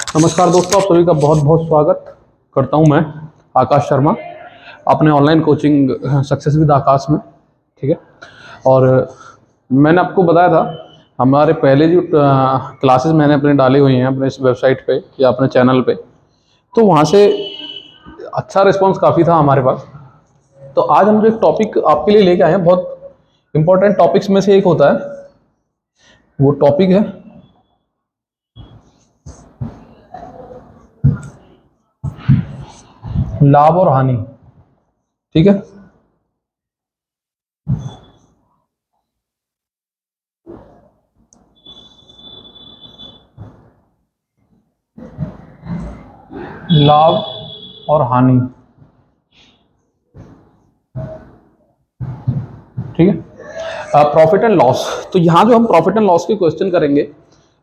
नमस्कार दोस्तों, आप सभी का बहुत बहुत स्वागत करता हूं मैं आकाश शर्मा अपने ऑनलाइन कोचिंग सक्सेस विद आकाश में। ठीक है। और मैंने आपको बताया था हमारे पहले जो क्लासेस मैंने अपने डाली हुई हैं अपने इस वेबसाइट पे या अपने चैनल पे, तो वहाँ से अच्छा रिस्पांस काफ़ी था हमारे पास। तो आज हम जो एक टॉपिक आपके लिए लेके आए हैं, बहुत इंपॉर्टेंट टॉपिक्स में से एक होता है। वो टॉपिक है लाभ और हानि। ठीक है। लाभ और हानि। ठीक है। Profit and loss. तो यहाँ जो हम प्रॉफिट एंड लॉस के क्वेश्चन करेंगे,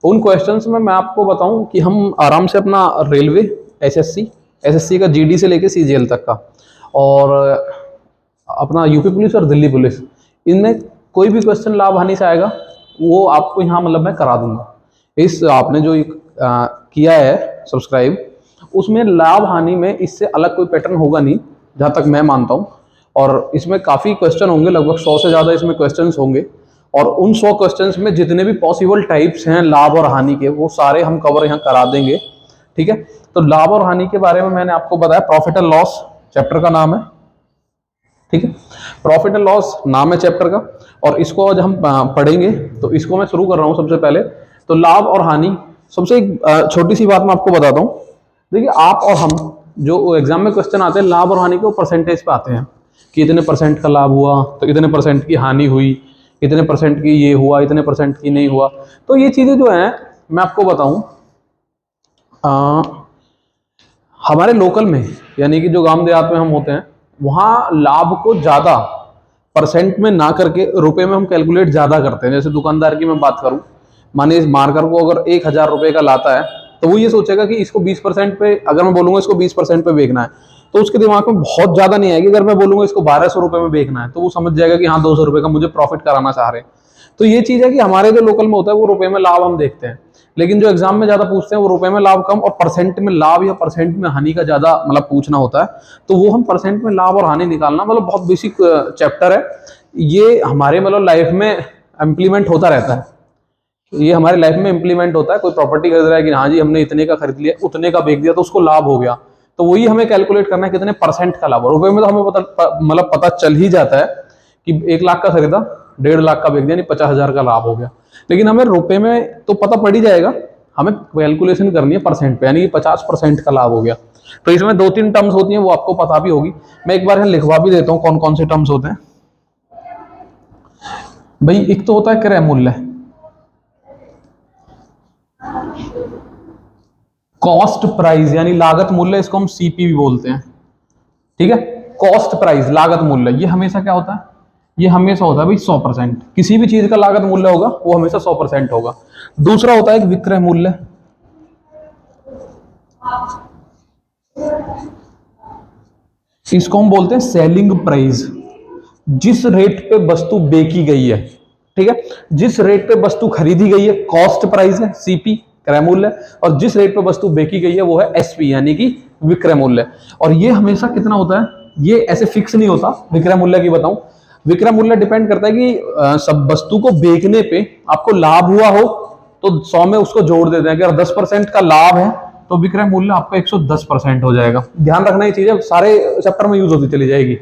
उन क्वेश्चंस में मैं आपको बताऊं कि हम आराम से अपना रेलवे, एसएससी का जीडी से लेके सीजीएल तक का, और अपना यूपी पुलिस और दिल्ली पुलिस, इनमें कोई भी क्वेश्चन लाभ हानि से आएगा वो आपको यहाँ मतलब मैं करा दूंगा। इस आपने जो किया है सब्सक्राइब, उसमें लाभ हानि में इससे अलग कोई पैटर्न होगा नहीं जहाँ तक मैं मानता हूँ। और इसमें काफ़ी क्वेश्चन होंगे, लगभग 100 से ज़्यादा इसमें क्वेश्चंस होंगे। और उन 100 क्वेश्चंस में जितने भी पॉसिबल टाइप्स हैं लाभ और हानि के, वो सारे हम कवर यहाँ करा देंगे। ठीक है। तो लाभ और हानि के बारे में मैंने आपको बताया, प्रॉफिट एंड लॉस चैप्टर का नाम है। ठीक है। प्रॉफिट एंड लॉस नाम है चैप्टर का, और इसको आज हम पढ़ेंगे। तो इसको मैं शुरू कर रहा हूँ सबसे पहले। तो लाभ और हानि, सबसे एक छोटी सी बात मैं आपको बताता हूँ। देखिए, आप और हम जो एग्जाम में क्वेश्चन आते हैं लाभ और हानि के, वो परसेंटेज पे आते हैं कि इतने परसेंट का लाभ हुआ तो इतने परसेंट की हानि हुई, इतने परसेंट की ये हुआ, इतने परसेंट की नहीं हुआ। तो ये चीजें जो हैं मैं आपको बताऊं, हमारे लोकल में यानी कि जो गांव देहात में हम होते हैं, वहां लाभ को ज्यादा परसेंट में ना करके रुपए में हम कैलकुलेट ज्यादा करते हैं। जैसे दुकानदार की मैं बात करूं, माने इस मार्कर को अगर 1,000 रुपए का लाता है, तो वो ये सोचेगा कि इसको 20% पे, अगर मैं बोलूंगा इसको 20% पे बेचना है, तो उसके दिमाग में बहुत ज्यादा नहीं आएगी। अगर मैं बोलूंगा इसको 1,200 रुपए में बेचना है, तो वो समझ जाएगा कि हाँ 200 रुपए का मुझे प्रॉफिट कराना चाह रहे हैं। तो ये चीज है कि हमारे जो लोकल में होता है वो रुपए में लाभ हम देखते हैं, लेकिन जो एग्जाम में ज्यादा पूछते हैं वो रुपए में लाभ कम और परसेंट में लाभ या परसेंट में हानि का ज्यादा मतलब पूछना होता है। तो वो हम परसेंट में लाभ और हानि निकालना मतलब बहुत बेसिक चैप्टर है। ये हमारे मतलब लाइफ में इम्प्लीमेंट होता रहता है। ये हमारे लाइफ में इंप्लीमेंट होता है। कोई प्रॉपर्टी खरीद रहा है कि हाँ जी हमने इतने का खरीद लिया, उतने का बेच दिया तो उसको लाभ हो गया, तो वही हमें कैलकुलेट करना है कितने परसेंट का लाभ। रुपए में तो हमें मतलब पता चल ही जाता है कि 1,00,000 का खरीदा, 1,50,000 का बेच दिया, नहीं 50,000 का लाभ हो गया। लेकिन हमें रुपए में तो पता पड़ ही जाएगा, हमें कैलकुलेशन करनी है परसेंट पे, यानी कि 50% का लाभ हो गया। तो इसमें 2-3 टर्म्स होती हैं, वो आपको पता भी होगी। मैं एक बार यहाँ लिखवा भी देता हूँ कौन कौन से टर्म्स होते हैं भाई। एक तो होता है क्रय मूल्य, कॉस्ट प्राइस यानी लागत मूल्य, इसको हम सीपी भी बोलते हैं। ठीक है। कॉस्ट प्राइस लागत मूल्य, ये हमेशा क्या होता है, ये हमेशा होता है भाई 100%। किसी भी चीज का लागत मूल्य होगा वो हमेशा 100% होगा। दूसरा होता है एक विक्रय मूल्य, इसको हम बोलते हैं सेलिंग प्राइस। जिस रेट पे वस्तु बेची गई है, ठीक है, जिस रेट पे वस्तु खरीदी गई है कॉस्ट प्राइस है, सीपी क्रय मूल्य, और जिस रेट पे वस्तु बेची गई है वो है एसपी यानी कि विक्रय मूल्य। और ये हमेशा कितना होता है, ये ऐसे फिक्स नहीं होता। विक्रय मूल्य की बताऊं, विक्रय मूल्य डिपेंड करता है कि सब वस्तु को बेचने पे आपको लाभ हुआ हो तो 100 में उसको जोड़ देते हैं। अगर 10% का लाभ है तो विक्रय मूल्य आपका 110% हो जाएगा। ध्यान रखना ये चीज है, सारे चैप्टर में यूज होती चली जाएगी।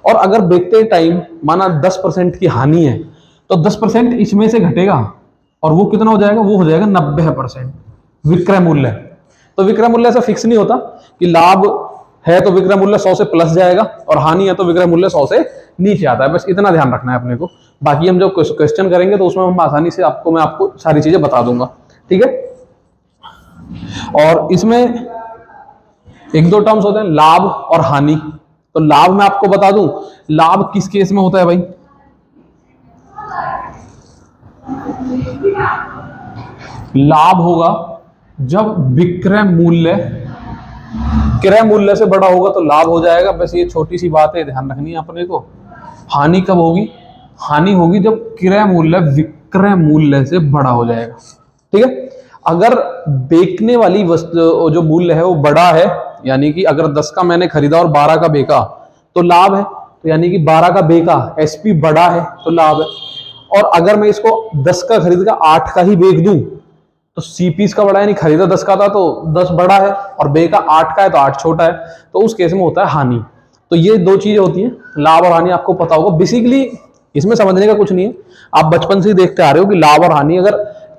और अगर बेचते टाइम माना 10% की हानि है, तो 10% इसमें से घटेगा और वो कितना हो जाएगा, वो हो जाएगा 90% विक्रय मूल्य। तो विक्रय मूल्य ऐसा फिक्स नहीं होता कि लाभ है तो विक्रय मूल्य 100 से प्लस जाएगा और हानि है तो विक्रय मूल्य 100 से नीचे आता है। बस इतना ध्यान रखना है अपने को। बाकी हम जब क्वेश्चन करेंगे तो उसमें हम आसानी से मैं आपको सारी चीजें बता दूंगा। ठीक है। और इसमें एक दो टर्म्स होते हैं लाभ और हानि। तो लाभ मैं आपको बता दूं, लाभ किस केस में होता है भाई, लाभ होगा जब विक्रय मूल्य क्रय मूल्य से बड़ा होगा तो लाभ हो जाएगा। बस ये छोटी सी बात है, ध्यान रखनी है अपने को। हानि कब होगी, हानि होगी जब क्रय मूल्य विक्रय मूल्य से बड़ा हो जाएगा। ठीक है। अगर बेचने वाली वस्तु जो मूल्य है वो बड़ा है, यानी कि अगर 10 का मैंने खरीदा और 12 का बेचा तो लाभ है, तो यानी कि 12 का बेचा एसपी बड़ा है तो लाभ है। और अगर मैं इसको 10 का खरीद का 8 का ही बेच दूं तो सीपी इसका बड़ा है, नहीं खरीदा 10 का था तो 10 बड़ा है और बेचा 8 का है तो 8 छोटा है, तो उस केस में होता है हानि। तो ये दो चीजें होती हैं, लाभ और हानि आपको पता होगा। बेसिकली इसमें समझने का कुछ नहीं है, आप बचपन से ही देखते आ रहे हो कि लाभ और हानि, अगर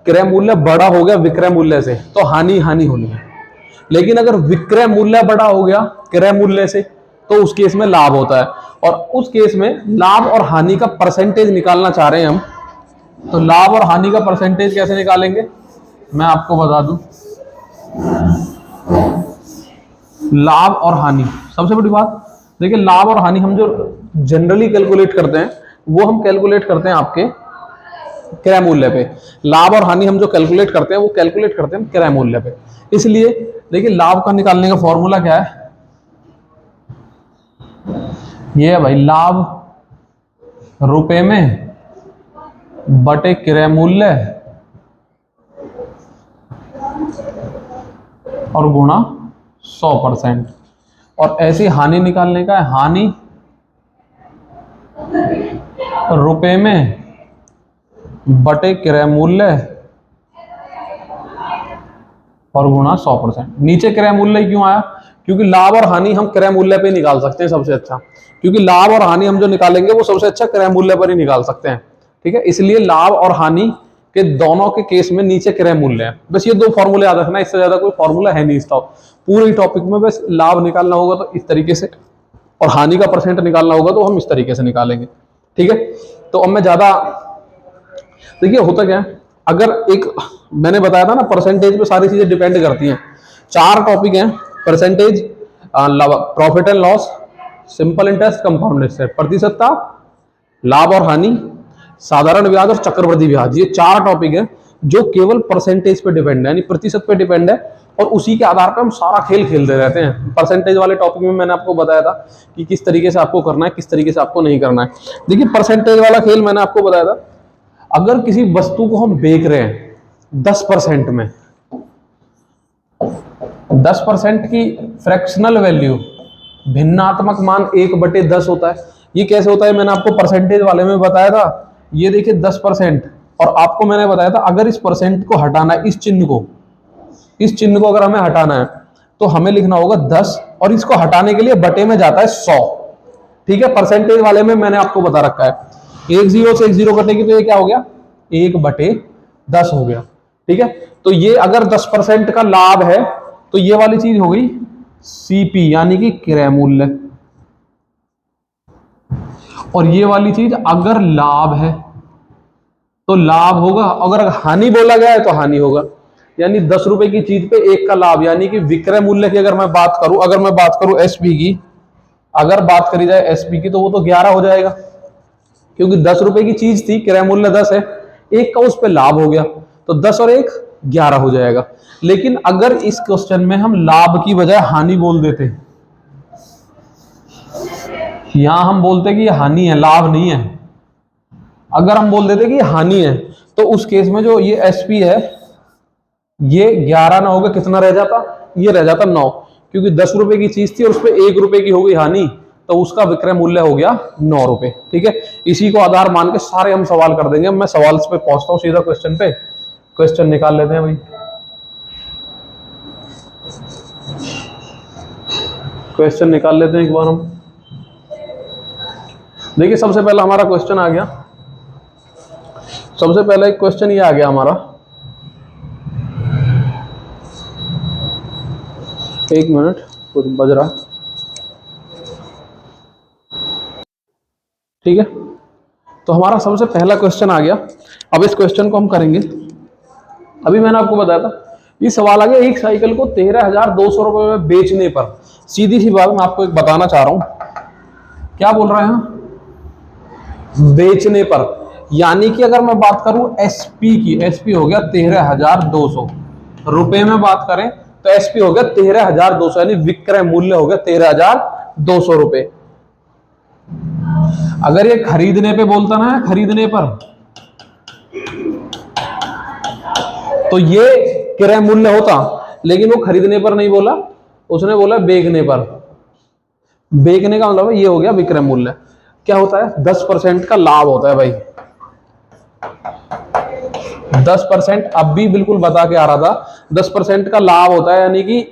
क्रय मूल्य बड़ा हो गया विक्रय मूल्य से तो हानि हानि होनी है, लेकिन अगर विक्रय मूल्य बड़ा हो गया क्रय मूल्य से तो उस केस में लाभ होता है। और उस केस में लाभ और हानि का परसेंटेज निकालना चाह रहे हैं हम, तो लाभ और हानि का परसेंटेज कैसे निकालेंगे मैं आपको बता दूं। लाभ और हानि, सबसे बड़ी बात देखिए, लाभ और हानि हम जो जनरली कैलकुलेट करते हैं वो हम कैलकुलेट करते हैं आपके क्रय मूल्य पे। लाभ और हानि हम जो कैलकुलेट करते हैं वो कैलकुलेट करते हैं क्रय मूल्य पे। इसलिए देखिए लाभ का निकालने का फॉर्मूला क्या है, ये है भाई, लाभ रुपए में बटे क्रय मूल्य और गुणा 100%। और ऐसी हानि निकालने का है, हानि रुपए में बटे क्रय मूल्य और गुणा 100%। नीचे क्रय मूल्य क्यों आया, क्योंकि लाभ और हानि हम क्रय मूल्य पे निकाल सकते हैं सबसे अच्छा, क्योंकि लाभ और हानि हम जो निकालेंगे वो सबसे अच्छा क्रय मूल्य पर ही निकाल सकते हैं, ठीक है। इसलिए लाभ और हानि के दोनों के केस में नीचे क्रय मूल्य है। बस ये दो फॉर्मूले याद रखना, इससे ज्यादा कोई फॉर्मूला है नहीं इस पूरे टॉपिक में। बस लाभ निकालना होगा तो इस तरीके से, और हानि का परसेंट निकालना होगा तो हम इस तरीके से निकालेंगे, ठीक है। तो अब मैं ज्यादा, देखिए होता क्या है, अगर एक मैंने बताया था ना परसेंटेज पे सारी चीजें डिपेंड करती हैं। 4 टॉपिक हैं, percentage, profit and loss, simple interest, compound interest, प्रतिशतता, लाभ और हानि, साधारण ब्याज और चक्रवृद्धि ब्याज। ये 4 टॉपिक हैं जो केवल परसेंटेज पे डिपेंड है, यानी प्रतिशत पे डिपेंड है, और उसी के आधार पर हम सारा खेल खेलते रहते हैं। परसेंटेज वाले टॉपिक में मैंने आपको बताया था कि किस तरीके से आपको करना है, किस तरीके से आपको नहीं करना है। देखिए परसेंटेज वाला खेल मैंने आपको बताया था, अगर किसी वस्तु को हम बेच रहे हैं 10% में, 10% की फ्रैक्शनल वैल्यू, भिन्नात्मक मान 1/10 होता है। ये कैसे होता है मैंने आपको परसेंटेज वाले में बताया था। ये देखिए 10%, और आपको मैंने बताया था अगर इस परसेंट को हटाना है, इस चिन्ह को अगर हमें हटाना है तो हमें लिखना होगा 10, और इसको हटाने के लिए बटे में जाता है 100, ठीक है। परसेंटेज वाले में मैंने आपको बता रखा है 1 0 से 1 0 कटेगी तो ये क्या हो गया, 1/10 हो गया, ठीक है। तो ये अगर 10% का लाभ है तो ये वाली चीज हो गई सीपी, यानी कि क्रय मूल्य, और ये वाली चीज अगर लाभ है तो लाभ होगा, अगर हानि बोला गया है तो हानि होगा। यानी 10 रुपए की चीज पे 1 का लाभ, यानी कि विक्रय मूल्य की अगर मैं बात करूं एसपी की, अगर बात करी जाए एसपी की, तो वो तो 11 हो जाएगा, क्योंकि 10 रुपए की चीज थी, क्रय मूल्य 10 है, 1 का उस पर लाभ हो गया, तो 10 और 1 11 हो जाएगा। लेकिन अगर इस क्वेश्चन में हम लाभ की बजाय हानि बोल देते, यहां हम बोलते कि ये हानि है, लाभ नहीं है, अगर हम बोल देते कि ये हानि है, तो उस केस में जो ये एसपी है ये 11 ना होगा, कितना रह जाता, ये रह जाता 9, क्योंकि 10 रुपए की चीज थी और उस पर 1 रुपए की हो गई हानि, तो उसका विक्रय मूल्य हो गया 9 रुपए, ठीक है। इसी को आधार मान के सारे हम सवाल कर देंगे। मैं सवाल पे पहुंचता हूं सीधा क्वेश्चन पे, क्वेश्चन निकाल लेते हैं भाई। क्वेश्चन निकाल लेते हैं एक बार हम। देखिए सबसे पहला हमारा क्वेश्चन आ गया, सबसे पहला एक क्वेश्चन ये आ गया हमारा, एक मिनट कुछ बज रहा, ठीक है। तो हमारा सबसे पहला क्वेश्चन आ गया। अब इस क्वेश्चन को हम करेंगे, अभी मैंने आपको बताया था ये सवाल आ गया, एक साइकिल को 13,200 रुपए में बेचने पर। सीधी सी बात मैं आपको एक बताना चाह रहा हूं, क्या बोल रहे हैं, बेचने पर, यानी कि अगर मैं बात करूं एसपी की, एसपी हो गया 13,200 रुपए में बात करें तो एसपी हो गया 13,200, यानी विक्रय मूल्य हो गया 13,200 रुपए। अगर ये खरीदने पे बोलता ना, खरीदने पर, तो ये क्रय मूल्य होता, लेकिन वो खरीदने पर नहीं बोला, उसने बोला बेचने पर। बेचने का मतलब ये हो गया विक्रय मूल्य। क्या होता है? 10% का लाभ होता है भाई। 10%, अब भी बिल्कुल बता के आ रहा था, 10% का लाभ होता है, यानी कि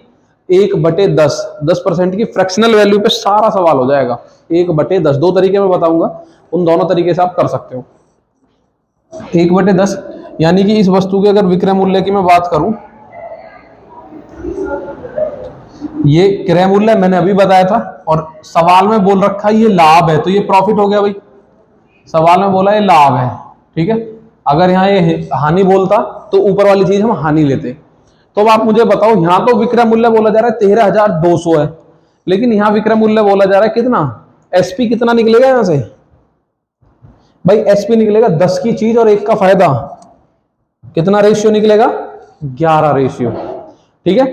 1/10। 10% की फ्रैक्शनल वैल्यू पे सारा सवाल हो जाएगा। 1/10 दो तरीके में बताऊंगा, उन दोनों तरीके से आप कर सकते हो। 1/10 यानी कि इस वस्तु के अगर विक्रय मूल्य की मैं बात करूं, ये क्रय मूल्य मैंने अभी बताया था, और सवाल में बोल रखा है ये लाभ है, तो ये प्रॉफिट हो गया भाई। सवाल में बोला ये लाभ है, ठीक है। अगर यहाँ ये हानि बोलता तो ऊपर वाली चीज हम हानि लेते। तो अब आप मुझे बताओ, यहां तो विक्रय मूल्य बोला जा रहा है 13,200 है, लेकिन यहां विक्रय मूल्य बोला जा रहा है कितना? एसपी कितना निकलेगा यहां से भाई? एसपी निकलेगा 10 की चीज और 1 का फायदा। कितना रेशियो निकलेगा? 11 रेशियो, ठीक है।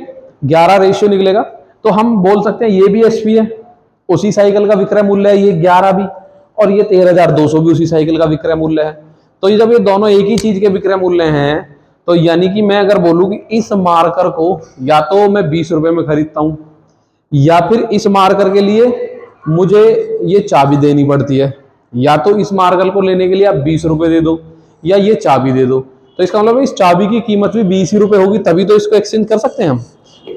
11 रेशियो निकलेगा, तो हम बोल सकते हैं ये भी एसपी है, उसी साइकिल का विक्रय मूल्य है, ये 11 भी, और ये 13,200 भी उसी साइकिल का विक्रय मूल्य है। तो ये जब ये दोनों एक ही चीज के विक्रय मूल्य हैं, तो यानी कि मैं अगर बोलूं कि इस मार्कर को या तो मैं 20 रुपए में खरीदता हूं, या फिर इस मार्कर के लिए मुझे ये चाबी देनी पड़ती है। या तो इस मार्कर को लेने के लिए आप 20 रुपए दे दो, या ये चाबी दे दो। तो इसका मतलब इस चाबी की कीमत भी 20 ही रुपए होगी, तभी तो इसको एक्सचेंज कर सकते हैं हम।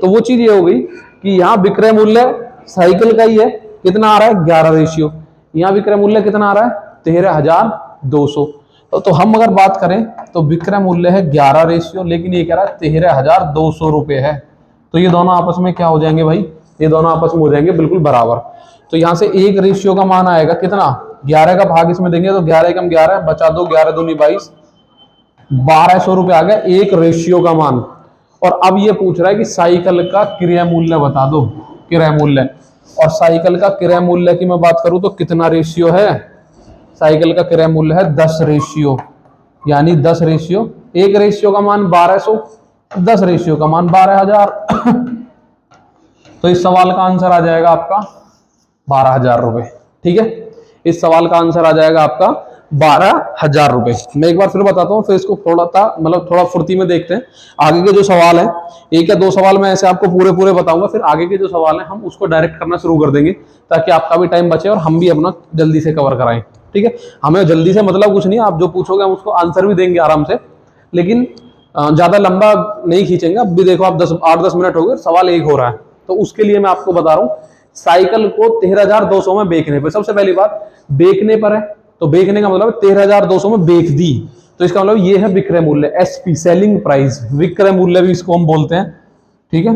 तो वो चीज ये हो गई कि यहाँ विक्रय मूल्य साइकिल का ही है, कितना आ रहा है? 11 रेशियो। यहाँ विक्रय मूल्य कितना आ रहा है? 13,200। तो हम अगर बात करें तो विक्रय मूल्य है 11 रेशियो, लेकिन ये कह रहा है 13,200 रुपए है। तो ये दोनों आपस में क्या हो जाएंगे भाई? ये दोनों आपस में हो जाएंगे बिल्कुल बराबर। तो यहाँ से एक रेशियो का मान आएगा कितना? 11 का भाग इसमें देंगे तो 11 कम 11 बचा दो, 11 दूनी 22, 1200 रुपए आ गया एक रेशियो का मान। और अब ये पूछ रहा है कि साइकिल का क्रय मूल्य बता दो, क्रय मूल्य। और साइकिल का क्रय मूल्य की मैं बात करूं तो कितना रेशियो है? साइकिल का क्रय मूल्य है 10 रेशियो, यानी 10 रेशियो। एक रेशियो का मान 1200, 10 रेशियो का मान 12,000। तो इस सवाल का आंसर आ जाएगा आपका 12,000 रुपए, ठीक है। इस सवाल का आंसर आ जाएगा आपका 12,000 रुपए। मैं एक बार फिर बताता हूँ, फिर इसको थोड़ा फुर्ती में देखते हैं। आगे के जो सवाल हैं, एक या दो सवाल मैं ऐसे आपको पूरे पूरे बताऊंगा, फिर आगे के जो सवाल हैं हम उसको डायरेक्ट करना शुरू कर देंगे, ताकि आपका भी टाइम बचे और हम भी अपना जल्दी से कवर कराएं, ठीक है। हमें जल्दी से मतलब कुछ नहीं, आप जो पूछोगे हम उसको आंसर भी देंगे आराम से, लेकिन ज्यादा लंबा नहीं खींचेंगे। अब भी देखो आप 8-10 मिनट हो गए, सवाल एक हो रहा है, तो उसके लिए मैं आपको बता रहा हूँ। साइकिल को 13,200 में बेचने पर, सबसे पहली बात बेचने पर है, तो बेचने का मतलब 13,200 में बेच दी, तो इसका मतलब ये है विक्रय मूल्य, एसपी, सेलिंग प्राइस, विक्रय मूल्य भी इसको हम बोलते हैं, ठीक है।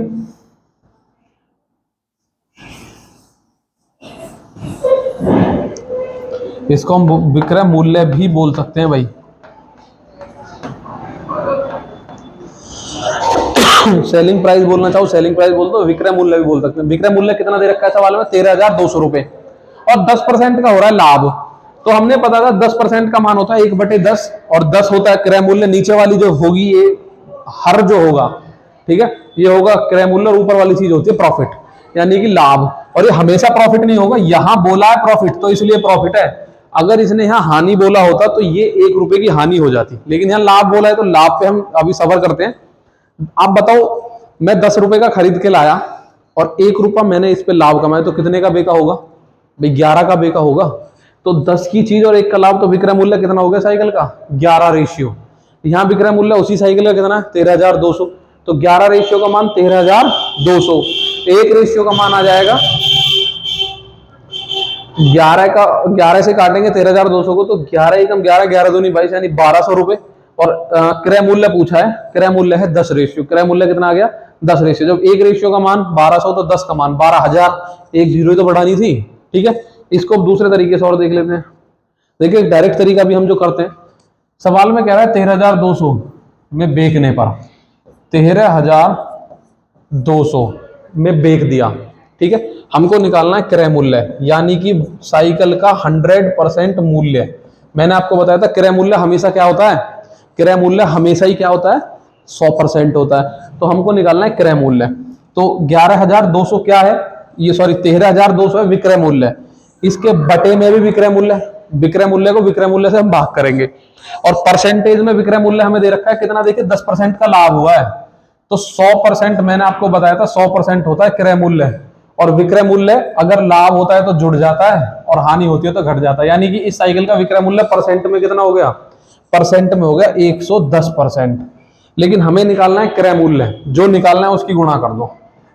इसको हम विक्रय मूल्य भी बोल सकते हैं भाई। सेलिंग प्राइस बोलना चाहो सेलिंग प्राइस बोल दो, विक्रय मूल्य भी बोल सकते हैं। विक्रय मूल्य कितना दे रखा है सवाल में? 13,200 रुपए, और 10% का हो रहा है लाभ। तो हमने पता था 10% का मान होता है 1/10, और 10 होता है क्रय मूल्य। नीचे वाली जो होगी ये हर जो होगा, ठीक है, ये होगा क्रय मूल्य, और ऊपर वाली चीज होती है प्रॉफिट, यानी कि लाभ। और ये हमेशा प्रॉफिट नहीं होगा, यहां बोला है प्रॉफिट तो इसलिए प्रॉफिट है। अगर इसने यहाँ हानि बोला होता तो ये 1 रुपए की हानि हो जाती, लेकिन यहाँ लाभ बोला है तो लाभ पे हम अभी सफर करते हैं। आप बताओ, मैं 10 रुपए का खरीद के लाया और 1 रुपया मैंने इस पे लाभ कमाया, तो कितने का बेका होगा भाई? 11 का बेका होगा। तो 10 की चीज और 1 का लाभ, तो विक्रय मूल्य कितना हो गया साइकिल का? 11 रेशियो। यहाँ विक्रय मूल्य उसी साइकिल का कितना है? 13,200। तो 11 रेशियो का मान 13,200, एक रेशियो का मान आ जाएगा 11 का, 11 से काटेंगे 13,200 को, तो 11 एकम 11, 11 दूनी 22, यानी 1200 रुपए। और क्रय मूल्य पूछा है, क्रय मूल्य है 10 रेशियो। क्रय मूल्य कितना आ गया? 10 रेशियो। जब एक रेशियो का मान 1200 तो 10 का मान 12,000, एक जीरो तो बढ़ानी थी, ठीक है। इसको दूसरे तरीके से और देख लेते हैं। देखिए डायरेक्ट तरीका भी हम जो करते हैं, सवाल में कह रहा है 13,200 में बेचने पर, 13,200 में बेच दिया, ठीक है। हमको निकालना है क्रय मूल्य, यानी कि साइकिल का 100% मूल्य। मैंने आपको बताया था क्रय मूल्य हमेशा क्या होता है? क्रय मूल्य हमेशा ही क्या होता है? 100% होता है। तो हमको निकालना है क्रय मूल्य। तो 11,200 क्या है? ये सॉरी 13,200 है विक्रय मूल्य। इसके बटे में भी विक्रय मूल्य, विक्रय मूल्य को विक्रय मूल्य से हम भाग करेंगे। और परसेंटेज में विक्रय मूल्य हमें दे रखा है कितना? देखिए 10% का लाभ हुआ है, तो 100% मैंने आपको बताया था 100% होता है क्रय मूल्य, और विक्रय मूल्य अगर लाभ होता है तो जुड़ जाता है और हानि होती है तो घट जाता है। यानी कि इस साइकिल का विक्रय मूल्य परसेंट में कितना हो गया, परसेंट में हो गया 110%। लेकिन हमें निकालना है क्रय मूल्य, जो निकालना है उसकी गुणा कर दो।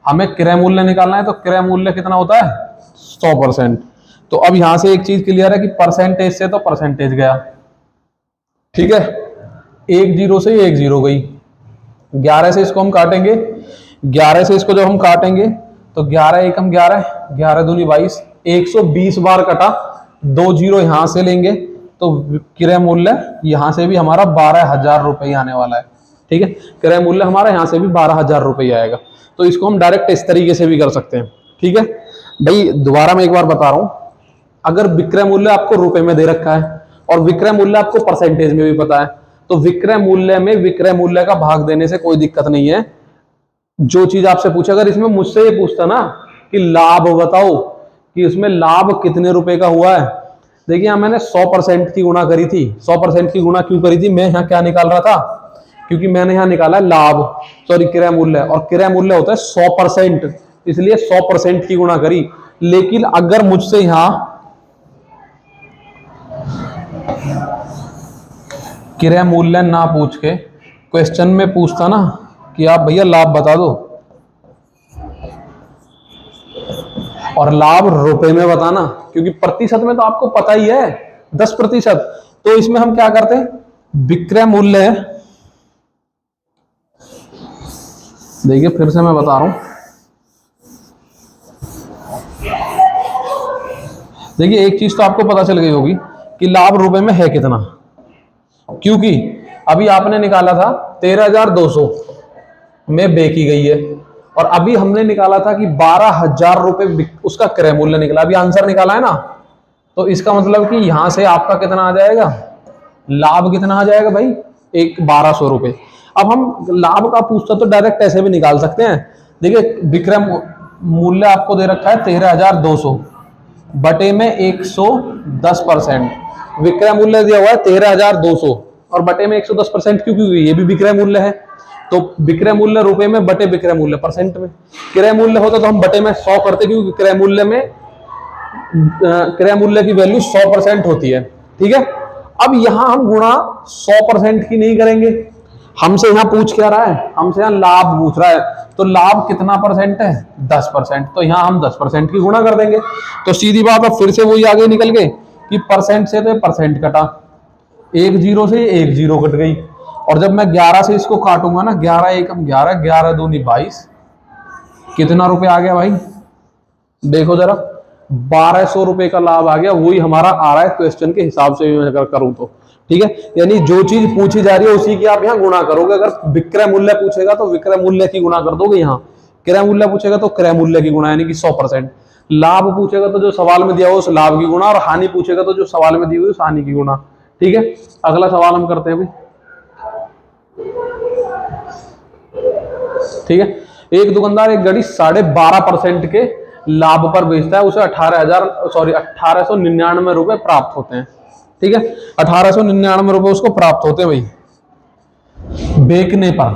हमें क्रय मूल्य निकालना है तो क्रय मूल्य कितना होता है 100%। तो अब यहां से एक चीज क्लियर है कि परसेंटेज से तो परसेंटेज गया, ठीक है, एक जीरो से एक जीरो गई, 11 से इसको हम काटेंगे, 11 से इसको जब हम काटेंगे तो 11 एकम 11, 11 दूनी 22, 120 बार कटा, 2 जीरो यहां से लेंगे तो क्रय मूल्य यहां से भी हमारा 12,000 रुपये आने वाला है, ठीक है। क्रय मूल्य हमारा यहां से भी 12,000 रुपये आएगा। तो इसको हम डायरेक्ट इस तरीके से भी कर सकते हैं, ठीक है भाई। दोबारा मैं एक बार बता रहा हूं, अगर विक्रय मूल्य आपको रुपए में दे रखा है और विक्रय मूल्य आपको परसेंटेज में भी पता है, तो विक्रय मूल्य में विक्रय मूल्य का भाग देने से कोई दिक्कत नहीं है। जो चीज आपसे पूछा, अगर इसमें मुझसे ये पूछता ना कि लाभ बताओ कि उसमें लाभ कितने रुपए का हुआ है, देखिए यहां मैंने 100% की गुणा करी थी। 100% की गुणा क्यों करी थी, मैं यहां क्या निकाल रहा था, क्योंकि मैंने यहां निकाला लाभ, सॉरी क्रय मूल्य, और क्रय मूल्य होता है 100%, इसलिए 100% की गुणा करी। लेकिन अगर मुझसे यहां क्रय मूल्य ना पूछ के क्वेश्चन में पूछता ना कि आप भैया लाभ बता दो, और लाभ रुपए में बताना, क्योंकि प्रतिशत में तो आपको पता ही है 10%, तो इसमें हम क्या करते हैं, विक्रय मूल्य, देखिए फिर से मैं बता रहा हूं, देखिए एक चीज तो आपको पता चल गई होगी कि लाभ रुपए में है कितना, क्योंकि अभी आपने निकाला था 13,200 में बेची गई है, और अभी हमने निकाला था कि 12,000 रुपए उसका क्रय मूल्य निकला, अभी आंसर निकाला है ना। तो इसका मतलब कि यहां से आपका कितना आ जाएगा, लाभ कितना आ जाएगा भाई, 1200 रुपए। अब हम लाभ का पूछता तो डायरेक्ट ऐसे भी निकाल सकते हैं। देखिए विक्रय मूल्य आपको दे रखा है 13,200 बटे में 110%, विक्रय मूल्य दिया हुआ है 13,200 और बटे में 110% क्यों, क्योंकि ये भी विक्रय मूल्य है। तो विक्रय मूल्य रुपए में बटे विक्रय मूल्य परसेंट में, क्रय मूल्य होता तो हम बटे में 100 करते, क्योंकि क्रय मूल्य में क्रय मूल्य की वैल्यू 100% होती है, ठीक है। अब यहां हम गुणा 100% की नहीं करेंगे, हमसे यहां पूछ क्या रहा है, हमसे यहां लाभ पूछ रहा है, तो लाभ कितना परसेंट है 10%, तो यहां हम 10% की गुणा कर देंगे। तो सीधी बात, अब फिर से वही आगे निकल गए कि परसेंट से तो परसेंट कटा, एक जीरो से एक जीरो कट गई, और जब मैं 11 से इसको काटूंगा ना, 11 एकम 11, 11 दूनी 22, कितना रुपए आ गया भाई, देखो जरा 1200 रुपए का लाभ आ गया। वही हमारा आ रहा है क्वेश्चन के हिसाब से अगर करूं तो, ठीक है। यानी जो चीज पूछी जा रही है उसी की आप यहाँ गुणा करोगे। अगर विक्रय मूल्य पूछेगा तो विक्रय मूल्य की गुणा कर दोगे, यहाँ क्रय मूल्य पूछेगा तो क्रय मूल्य की गुणा, यानी कि 100%। लाभ पूछेगा तो जो सवाल में दिया हो उस लाभ की गुणा, और हानि पूछेगा तो जो सवाल में दी हुई उस हानि की गुणा, ठीक है। अगला सवाल हम करते हैं भाई, ठीक है। एक दुकानदार एक घड़ी 12.5% के लाभ पर बेचता है, उसे 1899 रुपए प्राप्त होते हैं, ठीक है। 1899 रुपए उसको प्राप्त होते हैं भाई बेचने पर,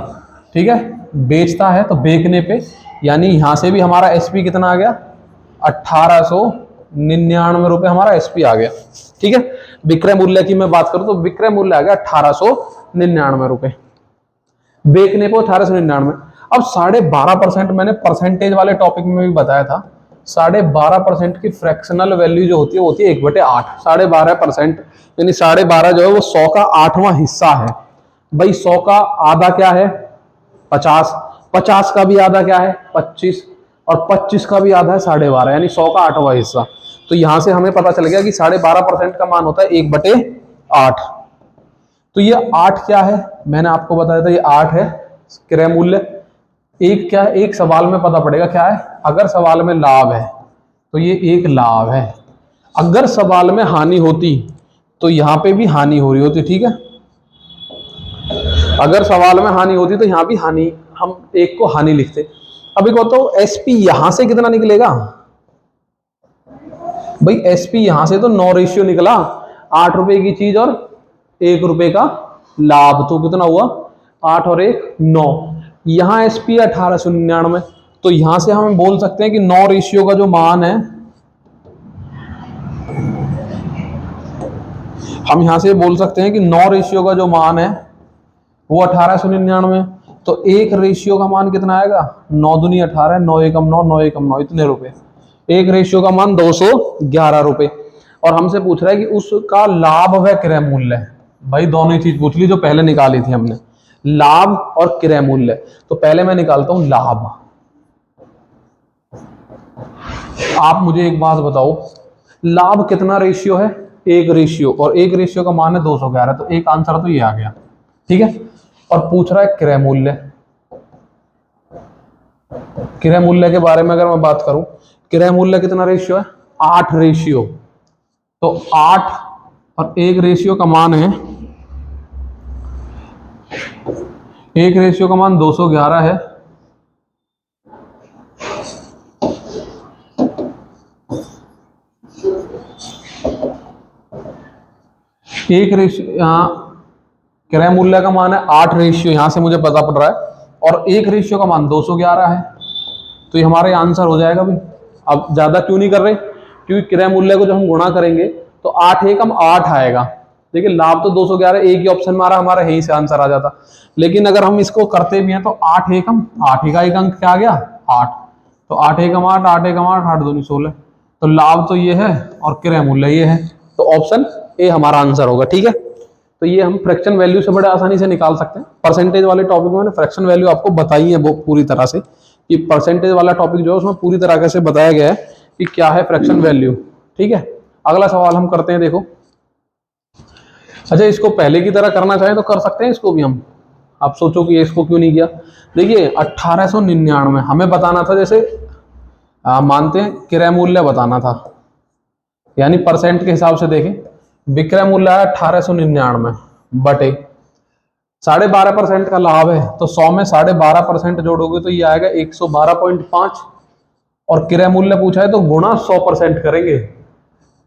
ठीक है। बेचता है तो बेचने पे, यानी यहां से भी हमारा एसपी कितना आ गया, 1899 रुपए हमारा एसपी आ गया, ठीक है। विक्रय मूल्य की मैं बात करूं तो विक्रय मूल्य आ गया 1899 रुपए, बेचने पे 1899। अब 12.5% मैंने परसेंटेज वाले टॉपिक में भी बताया था, 12.5% की फ्रैक्शनल वैल्यू जो होती है वो होती है 1/8। 12.5% यानी 12.5 जो है वो 100 का 8वां हिस्सा है भाई। 100 का आधा क्या है 50, 50 का भी आधा क्या है 25, और 25 का भी आधा है 12.5, यानी 100 का 8वां हिस्सा। तो यहां से हमें पता चल गया कि 12.5% का मान होता है 1/8। तो ये 8 क्या है, मैंने आपको बताया था ये 8 है क्रय मूल्य। एक क्या है, एक सवाल में पता पड़ेगा क्या है, अगर सवाल में लाभ है तो ये एक लाभ है, अगर सवाल में हानि होती तो यहां पे भी हानि हो रही होती, ठीक है। अगर सवाल में हानि होती तो यहां भी हानि, हम एक को हानि लिखते। अभी बताओ एसपी यहां से कितना निकलेगा भाई, एसपी यहां से तो 9 रेशियो निकला, 8 रुपए की चीज और 1 रुपए का लाभ, तो कितना हुआ 8 और 1 9। यहाँ एसपी 1899, तो यहां से हम बोल सकते हैं कि 9 रेशियो का जो मान है, हम यहां से बोल सकते हैं कि 9 रेशियो का जो मान है वो 1899। तो एक रेशियो का मान कितना आएगा, 9 दूनी 18, 9 एकम 9, 9 एकम 9, इतने रुपए। एक रेशियो का मान 211 रुपए। और हमसे पूछ रहा है कि उसका लाभ व क्रय मूल्य। भाई दोनों ही चीज पूछ ली जो पहले निकाली थी हमने, लाभ और क्रय मूल्य। तो पहले मैं निकालता हूं लाभ। आप मुझे एक बात बताओ, लाभ कितना रेशियो है, एक रेशियो, और एक रेशियो का मान है 211, तो एक आंसर तो ये आ गया, ठीक है। और पूछ रहा है क्रय मूल्य। क्रय मूल्य के बारे में अगर मैं बात करूं, क्रय मूल्य कितना रेशियो है, 8 रेशियो। तो 8 और एक रेशियो का मान है, एक रेशियो का मान 211 है। एक रेशियो, यहाँ क्रय मूल्य का मान है 8 रेशियो, यहां से मुझे पता पड़ रहा है, और एक रेशियो का मान 211 है। तो ये हमारा आंसर हो जाएगा भाई। अब ज्यादा क्यों नहीं कर रहे, क्योंकि क्रय मूल्य को जब हम गुणा करेंगे तो 8 एकम 8 आएगा। देखिए लाभ तो 211, एक ही ऑप्शन मारा हमारा, यहीं से आंसर आ जाता। लेकिन अगर हम इसको करते भी हैं तो 8 एकम 8, का एक अंक क्या आ गया, 8। तो 8 एकम 8, 8 एकम 8, 8 दूनी 16। तो लाभ तो ये है और क्रय मूल्य ये है, तो ऑप्शन ए हमारा आंसर होगा, ठीक है। तो ये हम फ्रैक्शन वैल्यू से बड़े आसानी से निकाल सकते हैं। परसेंटेज वाले टॉपिक में मैंने फ्रैक्शन वैल्यू आपको बताई है वो पूरी तरह से, कि परसेंटेज वाला टॉपिक जो है उसमें पूरी तरह से बताया गया है कि क्या है फ्रैक्शन वैल्यू, ठीक है। अगला सवाल हम करते हैं, देखो। अच्छा, इसको पहले की तरह करना चाहें तो कर सकते हैं इसको भी हम। आप सोचो कि इसको क्यों नहीं किया। देखिए 1899 हमें बताना था, जैसे मानते हैं क्रय मूल्य बताना था, यानी परसेंट के हिसाब से देखें, विक्रय मूल्य है 1899 बटे 12.5% का लाभ है, तो 100 में 12.5% जोड़ोगे तो ये आएगा 112.5। और क्रय मूल्य पूछा है तो गुणा 100% करेंगे।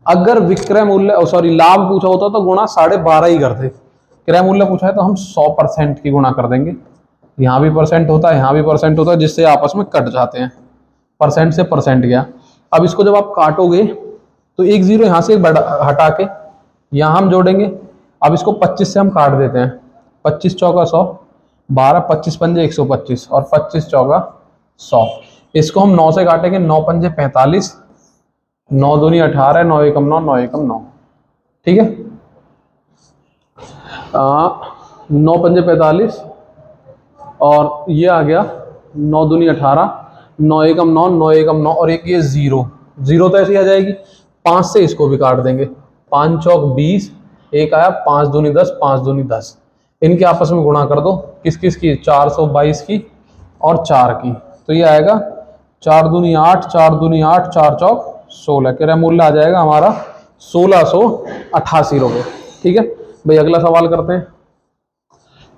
अगर विक्रय मूल्य सॉरी लाभ पूछा होता तो गुणा 12.5 ही करते। क्रय मूल्य पूछा है तो हम 100% की गुणा कर देंगे। यहाँ भी परसेंट होता है, यहाँ भी परसेंट होता है, जिससे आपस में कट जाते हैं, परसेंट से परसेंट गया। अब इसको जब आप काटोगे तो एक जीरो यहाँ से हटा के यहाँ हम जोड़ेंगे। अब इसको 25 से हम काट देते हैं, 25 चौका 100, 12 25 पंजे 125 और 25 चौका 100। इसको हम 9 से काटेंगे, 9 पंजे 45, 9 दूनी 18, 9 एकम 9, 9 एकम 9, ठीक है। 9 पंजे 45 और ये आ गया 9 दूनी 18, 9 एकम 9, 9 एकम 9 और एक ये जीरो, जीरो तो ऐसे ही आ जाएगी। 5 से इसको भी काट देंगे, 5 चौक 20, एक आया 5 दूनी 10, 5 दूनी 10। इनके आपस में गुणा कर दो, किस किस की, 422 की और 4 की। तो ये आएगा 4 दूनी 8, 4 दूनी 8, 4 चौक 16। क्रय मूल्य आ जाएगा हमारा 1688 रुपये, ठीक है भाई। अगला सवाल करते हैं,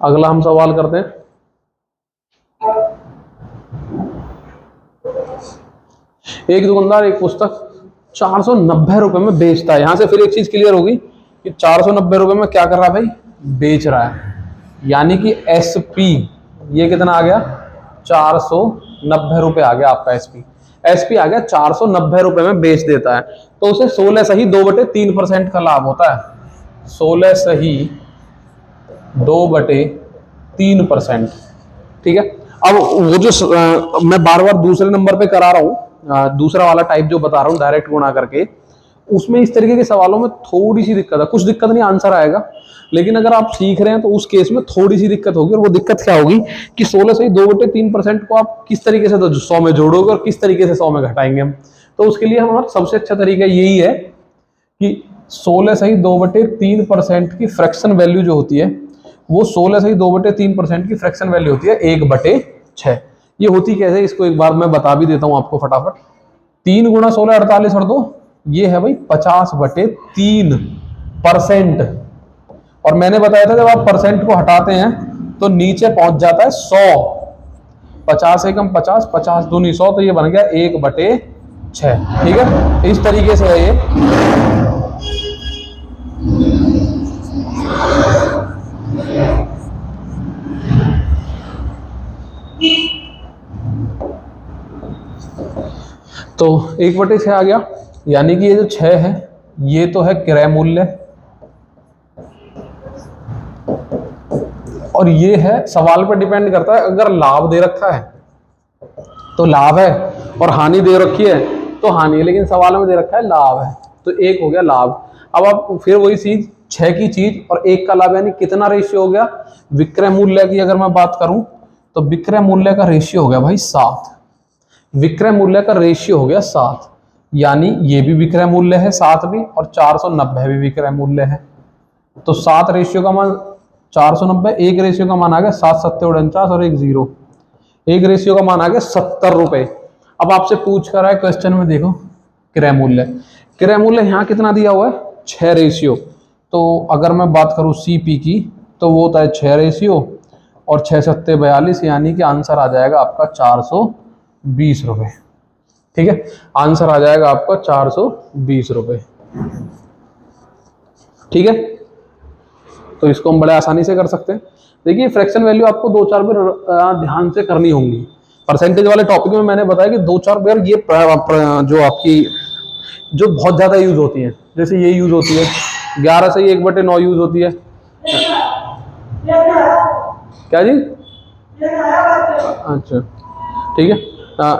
अगला हम सवाल करते हैं। एक दुकानदार एक पुस्तक 490 रुपए में बेचता है। यहां से फिर एक चीज क्लियर होगी कि 490 रुपए में क्या कर रहा है भाई, बेच रहा है। यानी कि एसपी ये कितना आ गया, 490 रुपए आ गया आपका एसपी। एसपी आ गया 490 रुपए में बेच देता है, तो उसे 16 सही 2/3% का लाभ होता है। 16 सही 2/3%, ठीक है। अब वो जो मैं बार बार दूसरे नंबर पे करा रहा हूँ, दूसरा वाला टाइप जो बता रहा हूँ डायरेक्ट गुणा करके, उसमें इस तरीके के सवालों में थोड़ी सी दिक्कत है। कुछ दिक्कत नहीं, आंसर आएगा। लेकिन अगर आप सीख रहे हैं तो उस केस में थोड़ी सी दिक्कत होगी। और वो दिक्कत क्या होगी कि 16 से 2/3% को आप किस तरीके से 100 में जोड़ोगे और किस तरीके से 100 में घटाएंगे हम। तो उसके लिए हमारा सबसे अच्छा तरीका यही है कि 16 सही 2/3% की फ्रैक्शन वैल्यू जो होती है, वो 16 सही 2/3% की फ्रैक्शन वैल्यू होती है 1/6। ये होती कैसे, इसको एक बार मैं बता भी देता हूं आपको फटाफट। 3 गुणा 16 48 और 2, ये है भाई 50/3%। और मैंने बताया था जब आप परसेंट को हटाते हैं तो नीचे पहुंच जाता है 100। 50 एकम 50, 50 दूनी 100, तो ये बन गया 1/6, ठीक है। इस तरीके से है ये। तो 1/6 आ गया, यानी कि ये जो 6 है ये तो है क्रय मूल्य, और ये है सवाल पर डिपेंड करता है। अगर लाभ दे रखा है तो लाभ है, और हानि दे रखी है तो हानि है, लेकिन सवाल में दे रखा है लाभ है, तो 1 हो गया लाभ। अब आप फिर वही चीज 6 की चीज और 1 का लाभ, यानी कितना रेशियो हो गया? विक्रय मूल्य की अगर मैं बात करूं तो विक्रय मूल्य का रेशियो हो गया भाई 7। विक्रय मूल्य का रेशियो हो गया 7, यानी ये भी विक्रय मूल्य है 7 भी, और 490 भी विक्रय मूल्य है। तो 7 रेशियो का मान 490, 1 रेशियो का मान आ गया 7 7 49 और 1 0, 1 रेशियो का मान आ गया 70 रुपए। अब आपसे पूछ कर है क्वेश्चन में, देखो क्रय मूल्य, क्रय मूल्य यहाँ कितना दिया हुआ है? 6 रेशियो। तो अगर मैं बात करूँ सीपी की तो वो होता है 6 रेशियो और 6 7 42, यानी कि आंसर आ जाएगा आपका 420 रुपये। ठीक है, आंसर आ जाएगा आपका 420 रुपये। ठीक है, तो इसको हम बड़े आसानी से कर सकते हैं। देखिए फ्रैक्शन वैल्यू आपको 2-4 बार ध्यान से करनी होंगी। परसेंटेज वाले टॉपिक में मैंने बताया कि 2-4 बार ये जो आपकी जो बहुत ज़्यादा यूज होती है, जैसे ये यूज होती है 11 से 1/9 यूज होती है। क्या जी? अच्छा ठीक है,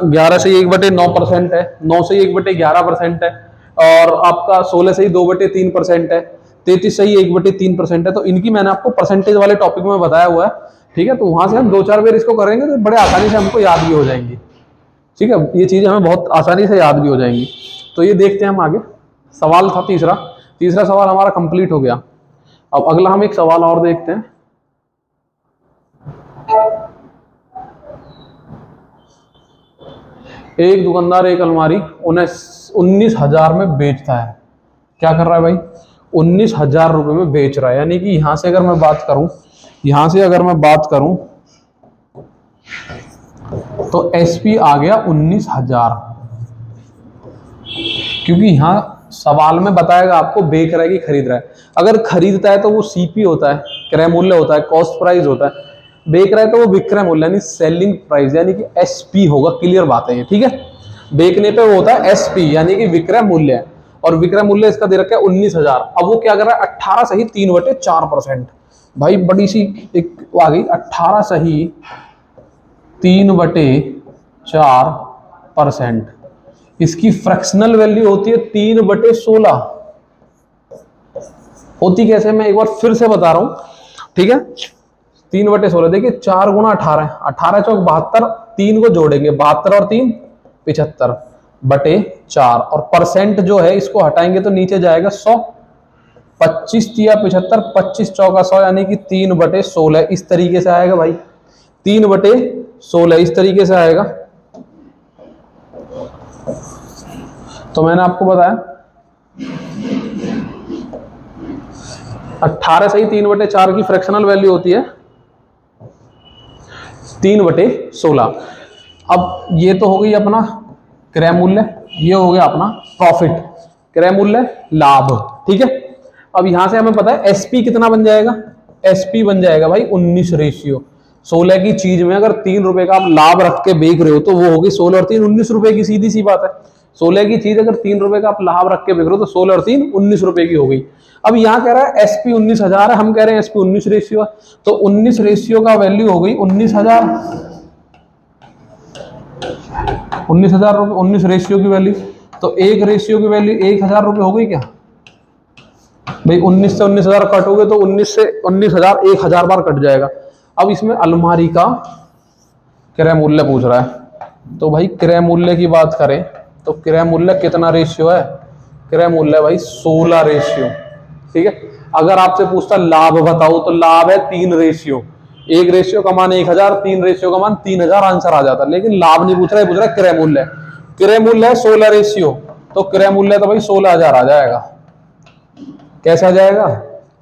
11 से 1/9% है, 9 से 1/11% है, और आपका 16 से ही 2/3% है, 33 से ही 1/3% है। तो इनकी मैंने आपको परसेंटेज वाले टॉपिक में बताया हुआ है। ठीक है, तो वहां से हम 2-4 बार इसको करेंगे तो बड़े आसानी से हमको याद भी हो जाएंगी। ठीक है, ये चीजें हमें बहुत आसानी से याद भी हो जाएंगी। तो ये देखते हैं हम आगे। सवाल था तीसरा सवाल हमारा कंप्लीट हो गया। अब अगला हम एक सवाल और देखते हैं। एक दुकानदार एक अलमारी 19,000 में बेचता है। क्या कर रहा है भाई? 19,000 रुपए में बेच रहा है, यानी कि यहां से अगर मैं बात करूं तो एसपी आ गया 19,000, क्योंकि यहां सवाल में बताएगा आपको बेच रहा है कि खरीद रहा है। अगर खरीदता है तो वो सीपी होता है, क्रय मूल्य होता है, कॉस्ट प्राइस होता है। बेच रहा है तो वो विक्रय मूल्य यानी सेलिंग प्राइस, यानी कि एसपी होगा। क्लियर बात है ये। ठीक है, बेचने पे वो होता है एसपी, यानी कि विक्रय मूल्य, और विक्रय मूल्य इसका दे रखा है 19,000। अब वो क्या कर रहा है? 18 सही 3/4%। भाई बड़ी सी एक आ गई, 18 सही 3/4%। इसकी फ्रैक्शनल वैल्यू होती है 3/16। होती कैसे, मैं एक बार फिर से बता रहा हूं। ठीक है, 3/16, देखिए 4 गुणा 18, 18 चौक 72, 3 को जोड़ेंगे 72 और 3 75/4, और परसेंट जो है इसको हटाएंगे तो नीचे जाएगा 100। 25 या 75, 25 चौका 100, यानी कि 3/16 इस तरीके से आएगा भाई। 3/16 इस तरीके से आएगा। तो मैंने आपको बताया 18 सही 3/4 की फ्रैक्शनल वैल्यू होती है 3/16। अब ये तो हो गई अपना क्रय मूल्य, ये हो गया अपना प्रॉफिट, क्रय मूल्य लाभ। ठीक है, अब यहां से हमें पता है एसपी कितना बन जाएगा? एसपी बन जाएगा भाई 19 रेशियो। 16 की चीज में अगर 3 रुपए का आप लाभ रख के बेच रहे हो तो वो होगी 16 और 3 19 रुपए की, सीधी सी बात है। 16 की चीज अगर 3 रुपए का आप लाभ रख के बेच रहे हो तो 16 और 3 19 रुपए की हो गई। अब यहाँ कह रहा है एसपी 19,000 है, हम कह रहे हैं एसपी 19 रेशियो है, तो 19 रेशियो का वैल्यू हो गई 19,000। 19,000 रुपये 19 रेशियो की वैल्यू, तो 1 रेशियो की वैल्यू 1,000 रुपये हो गई क्या भाई? 19 से 19,000 कट हो गए तो 19 से 19,000 1,000 बार कट जाएगा। अब इसमें अलमारी का क्रय मूल्य पूछ रहा है, तो भाई क्रय मूल्य की बात करें तो क्रय मूल्य कितना रेशियो है? क्रय मूल्य भाई 16 रेशियो। ठीक है, अगर आपसे पूछता लाभ बताओ तो लाभ है 3 रेशियो। 1 रेशियो का मान 1,000, 3 रेशियो का मान 3,000, आंसर आ जाता। लेकिन लाभ नहीं पूछ रहा है, पूछ रहा है क्रय मूल्य। क्रय मूल्य है 16 रेशियो, तो क्रय मूल्य तो भाई 16,000 आ जाएगा। कैसे आ जाएगा?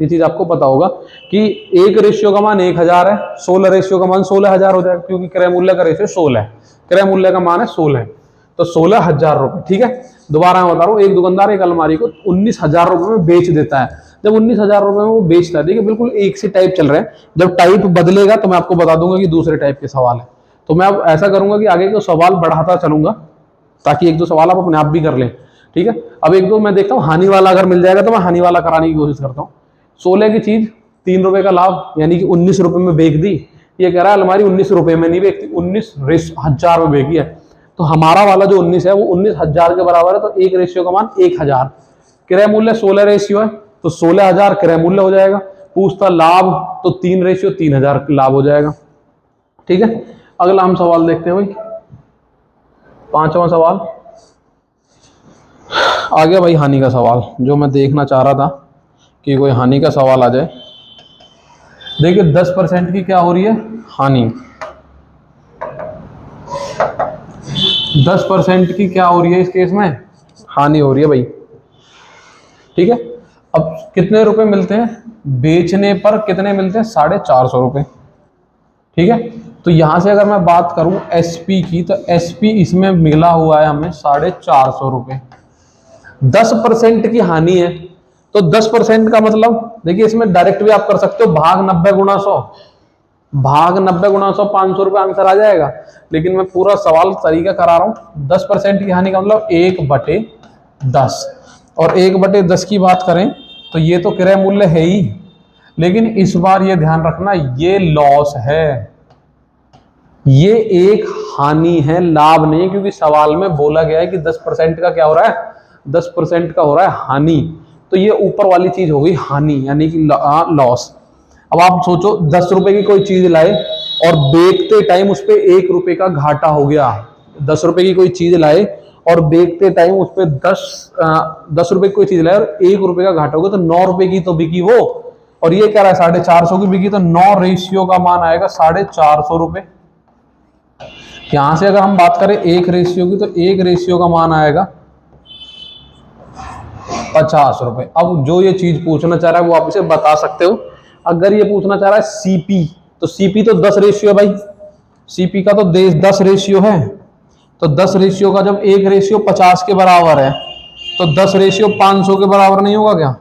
ये चीज आपको पता होगा कि 1 रेशियो का मान 1,000 है, 16 रेशियो का मान 16,000 हो जाएगा, क्योंकि क्रय मूल्य का रेशियो 16 है, क्रय मूल्य का मान है 16, तो 16,000 रुपए। ठीक है, दोबारा मैं बता रहा हूँ, एक दुकानदार एक अलमारी को 19,000 रुपए में बेच देता है। जब 19,000 रुपए में वो बेचता है, देखिए बिल्कुल एक से टाइप चल रहे हैं, जब टाइप बदलेगा तो मैं आपको बता दूंगा कि दूसरे टाइप के सवाल है। तो मैं अब ऐसा करूंगा कि आगे के सवाल बढ़ाता चलूंगा, ताकि एक दो सवाल आप अपने आप भी कर लें। ठीक है, अब एक दो मैं देखता हूँ हानि वाला अगर मिल जाएगा तो मैं हानि वाला कराने की कोशिश करता हूँ। 16 की चीज 3 रुपए का लाभ यानी कि 19 रुपए में बेच दी। ये कह रहा है अलमारी 19 रुपए में नहीं बेचती, 19,000 में बेची है। तो हमारा वाला जो 19 है वो 19,000 के बराबर है, तो एक रेशियो का मान 1000। क्रय मूल्य 16 रेशियो है तो 16,000 क्रय मूल्य हो जाएगा। पूछता लाभ तो 3 रेशियो 3,000 लाभ हो जाएगा। ठीक है, अगला हम सवाल देखते हैं भाई, 5वां सवाल आ गया भाई, हानि का सवाल जो मैं देखना चाह रहा था कि कोई हानि का सवाल आ जाए। देखिए 10% की क्या हो रही है, हानि। 10% की क्या हो रही है इस केस में, हानि हो रही है भाई। ठीक है, अब कितने रुपए मिलते हैं बेचने पर, कितने मिलते हैं 450 रुपए। ठीक है, तो यहां से अगर मैं बात करूं एसपी की, तो एसपी इसमें मिला हुआ है हमें 450 रुपए। 10% की हानि है तो 10% का मतलब देखिए इसमें डायरेक्ट भी आप कर सकते हो, भाग 90 गुणा 100, भाग 90 गुणा 100 500 रुपए आंसर आ जाएगा। लेकिन मैं पूरा सवाल तरीका करा रहा हूं। 10% की हानि का मतलब 1/10, और 1/10 की बात करें तो ये तो क्रय मूल्य है ही, लेकिन इस बार ये ध्यान रखना ये लॉस है, ये एक हानि है, लाभ नहीं, क्योंकि सवाल में बोला गया है कि 10% का क्या हो रहा है, 10% का हो रहा है हानि। तो ये ऊपर वाली चीज हो गई हानि यानी कि लॉस। अब आप सोचो 10 रुपए की कोई चीज लाए और बेचते टाइम उस पर 1 रुपए का घाटा हो गया। 10 रुपए की कोई चीज लाए और बेचते टाइम उस पर 10 रुपए की कोई चीज लाए और 1 रुपए का घाटा हो गया, तो 9 रुपए की तो बिकी वो, और ये कह रहा है 450 की बिकी, तो 9 रेशियो का मान आएगा 450 रुपए। यहां से अगर हम बात करें 1 रेशियो की, तो 1 रेशियो का मान आएगा 50 रुपए। अब जो ये चीज पूछना चाह रहा है वो आप इसे बता सकते हो। अगर ये पूछना चाह रहा है सीपी, तो सीपी तो 10 रेशियो है भाई, सीपी का तो 10 रेशियो है, तो 10 रेशियो का जब 1 रेशियो 50 के बराबर है तो 10 रेशियो 500 के बराबर नहीं होगा क्या,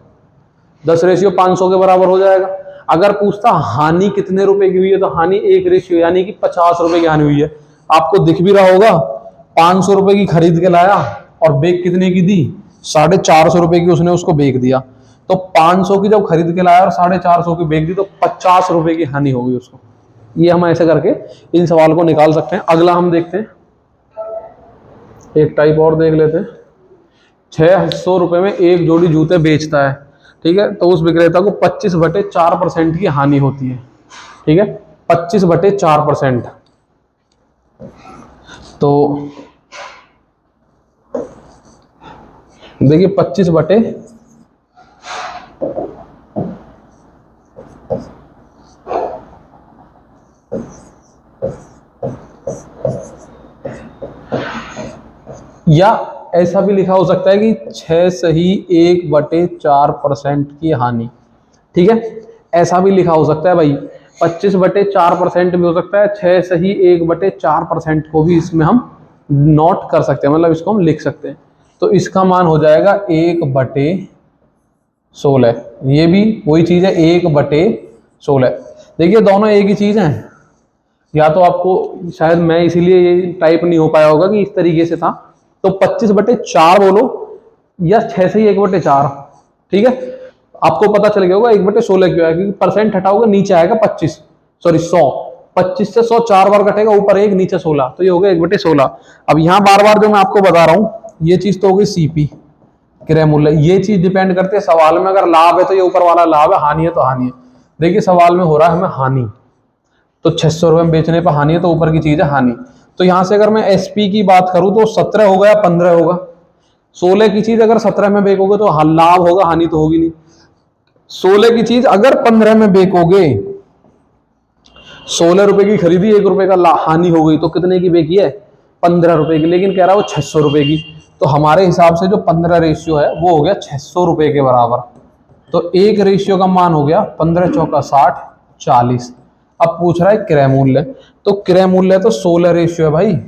10 रेशियो 500 के बराबर हो जाएगा। अगर पूछता हानि कितने रुपए की हुई है, तो हानि 1 रेशियो यानी कि 50 रुपए की हानि हुई है। आपको दिख भी रहा होगा 500 रुपए की खरीद के लाया और बेच कितने की दी, 450 रुपए की उसने उसको बेच दिया। तो 500 की जब खरीद के लाया और 450 की बेच दी तो 50 रुपए की हानि हो गई उसको। ये हम ऐसे करके इन सवाल को निकाल सकते हैं। अगला हम देखते हैं, एक टाइप और देख लेते हैं। 600 रुपए में एक जोड़ी जूते बेचता है, ठीक है, तो उस विक्रेता को 25/4% की हानि होती है। ठीक है, 25/4%। तो देखिए 25 बटे या ऐसा भी लिखा हो सकता है कि 6 सही 1/4% की हानि। ठीक है, ऐसा भी लिखा हो सकता है भाई, 25/4% भी हो सकता है, 6 सही 1/4% को भी इसमें हम नोट कर सकते हैं, मतलब इसको हम लिख सकते हैं। तो इसका मान हो जाएगा 1/16। ये भी वही चीज है 1/16। देखिए दोनों एक ही चीज है, या तो आपको शायद मैं इसीलिए ये टाइप नहीं हो पाया होगा कि इस तरीके से था। तो 25/4 बोलो या 6 से 1/4। ठीक है, आपको पता चल गया होगा 1/16 क्यों है, क्योंकि परसेंट हटाओगे नीचे आएगा 25, सॉरी 100, 25 से 100 4 बार कटेगा, ऊपर 1 नीचे 16, तो ये हो गया 1/16। अब यहां बार बार जो मैं आपको बता रहा हूं ये चीज तो हो गई सीपी क्रय मूल्य। ये चीज डिपेंड करती है सवाल में, अगर लाभ है तो ये ऊपर वाला लाभ है, हानि है तो हानि है। देखिए सवाल में हो रहा है हमें हानि, तो 600 रुपए में बेचने पर हानि है, तो ऊपर की चीज है हानि। तो यहां से अगर मैं एसपी की बात करूं तो 17 होगा या 15 होगा। 16 की चीज अगर 17 में बेचोगे तो लाभ होगा, हानि तो होगी नहीं। 16 की चीज अगर 15 में बेचोगे, 16 रुपए की खरीदी 1 रुपए का हानि हो गई, तो कितने की बेची है, 15 रुपए की, लेकिन कह रहा है वो 600 रुपए की। तो हमारे हिसाब से जो 15 रेशियो है वो हो गया 600 रुपए के बराबर। तो 1 रेशियो का मान हो गया 15 चौका 60 40। अब पूछ रहा है क्रय मूल्य, तो क्रय मूल्य तो 16 रेशियो है भाई,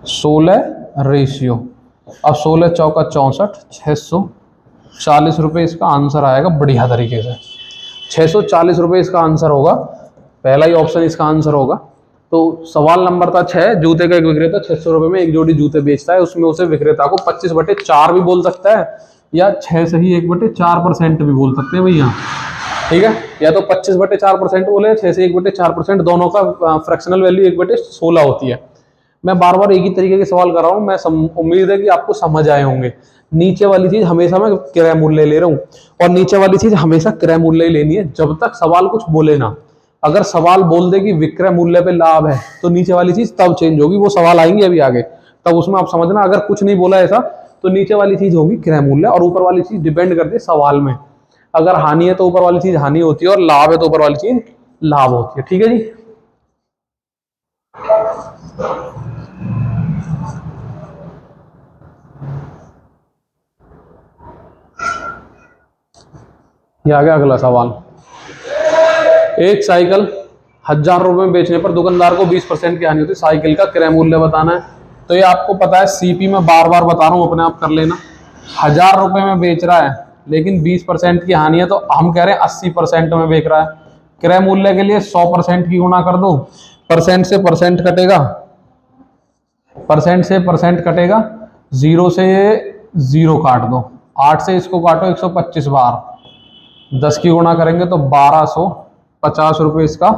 16 रेशियो। अब 16 चौका 64, 640 रुपए इसका आंसर आएगा बढ़िया तरीके से। 640 रुपए इसका आंसर होगा, पहला ही ऑप्शन इसका आंसर होगा। तो सवाल नंबर था 6, जूते का एक विक्रेता 600 रुपए में एक जोड़ी जूते बेचता है, उसमें उसे विक्रेता को 25/4 भी बोल सकता है या 6 से ही 1/4% भी बोल सकते हैं भैया, ठीक है। या तो 25/4% बोले, 6 से 1/4%, दोनों का फ्रैक्शनल वैल्यू 1/16 होती है। मैं बार बार एक ही तरीके के सवाल कर रहा हूँ, मैं उम्मीद है कि आपको समझ आए होंगे। नीचे वाली चीज हमेशा मैं क्रय मूल्य ले रहा हूँ और नीचे वाली चीज हमेशा क्रय मूल्य ही लेनी है जब तक सवाल कुछ बोले ना। अगर सवाल बोल दे कि विक्रय मूल्य पे लाभ है तो नीचे वाली चीज तब चेंज होगी, वो सवाल आएंगे अभी आगे, तब उसमें आप समझना। अगर कुछ नहीं बोला ऐसा तो नीचे वाली चीज होगी क्रय मूल्य और ऊपर वाली चीज डिपेंड करती है सवाल में। अगर हानि है तो ऊपर वाली चीज हानि होती है और लाभ है तो ऊपर वाली चीज लाभ होती है, ठीक है जी। ये आ गया अगला सवाल। एक साइकिल 1000 रुपए में बेचने पर दुकानदार को 20% की हानि होती है, साइकिल का क्रय मूल्य बताना है। तो ये आपको पता है, सीपी में बार बार बता रहा हूं, अपने आप कर लेना। 1000 रुपए में बेच रहा है लेकिन 20% की हानि है, तो हम कह रहे हैं 80% में बेच रहा है। क्रय मूल्य के लिए 100% की गुणा कर दो, परसेंट से परसेंट कटेगा, परसेंट से परसेंट कटेगा, 0 से 0 काट दो, 8 से इसको काटो 125 बार, 10 की गुणा करेंगे तो 1250 रुपये इसका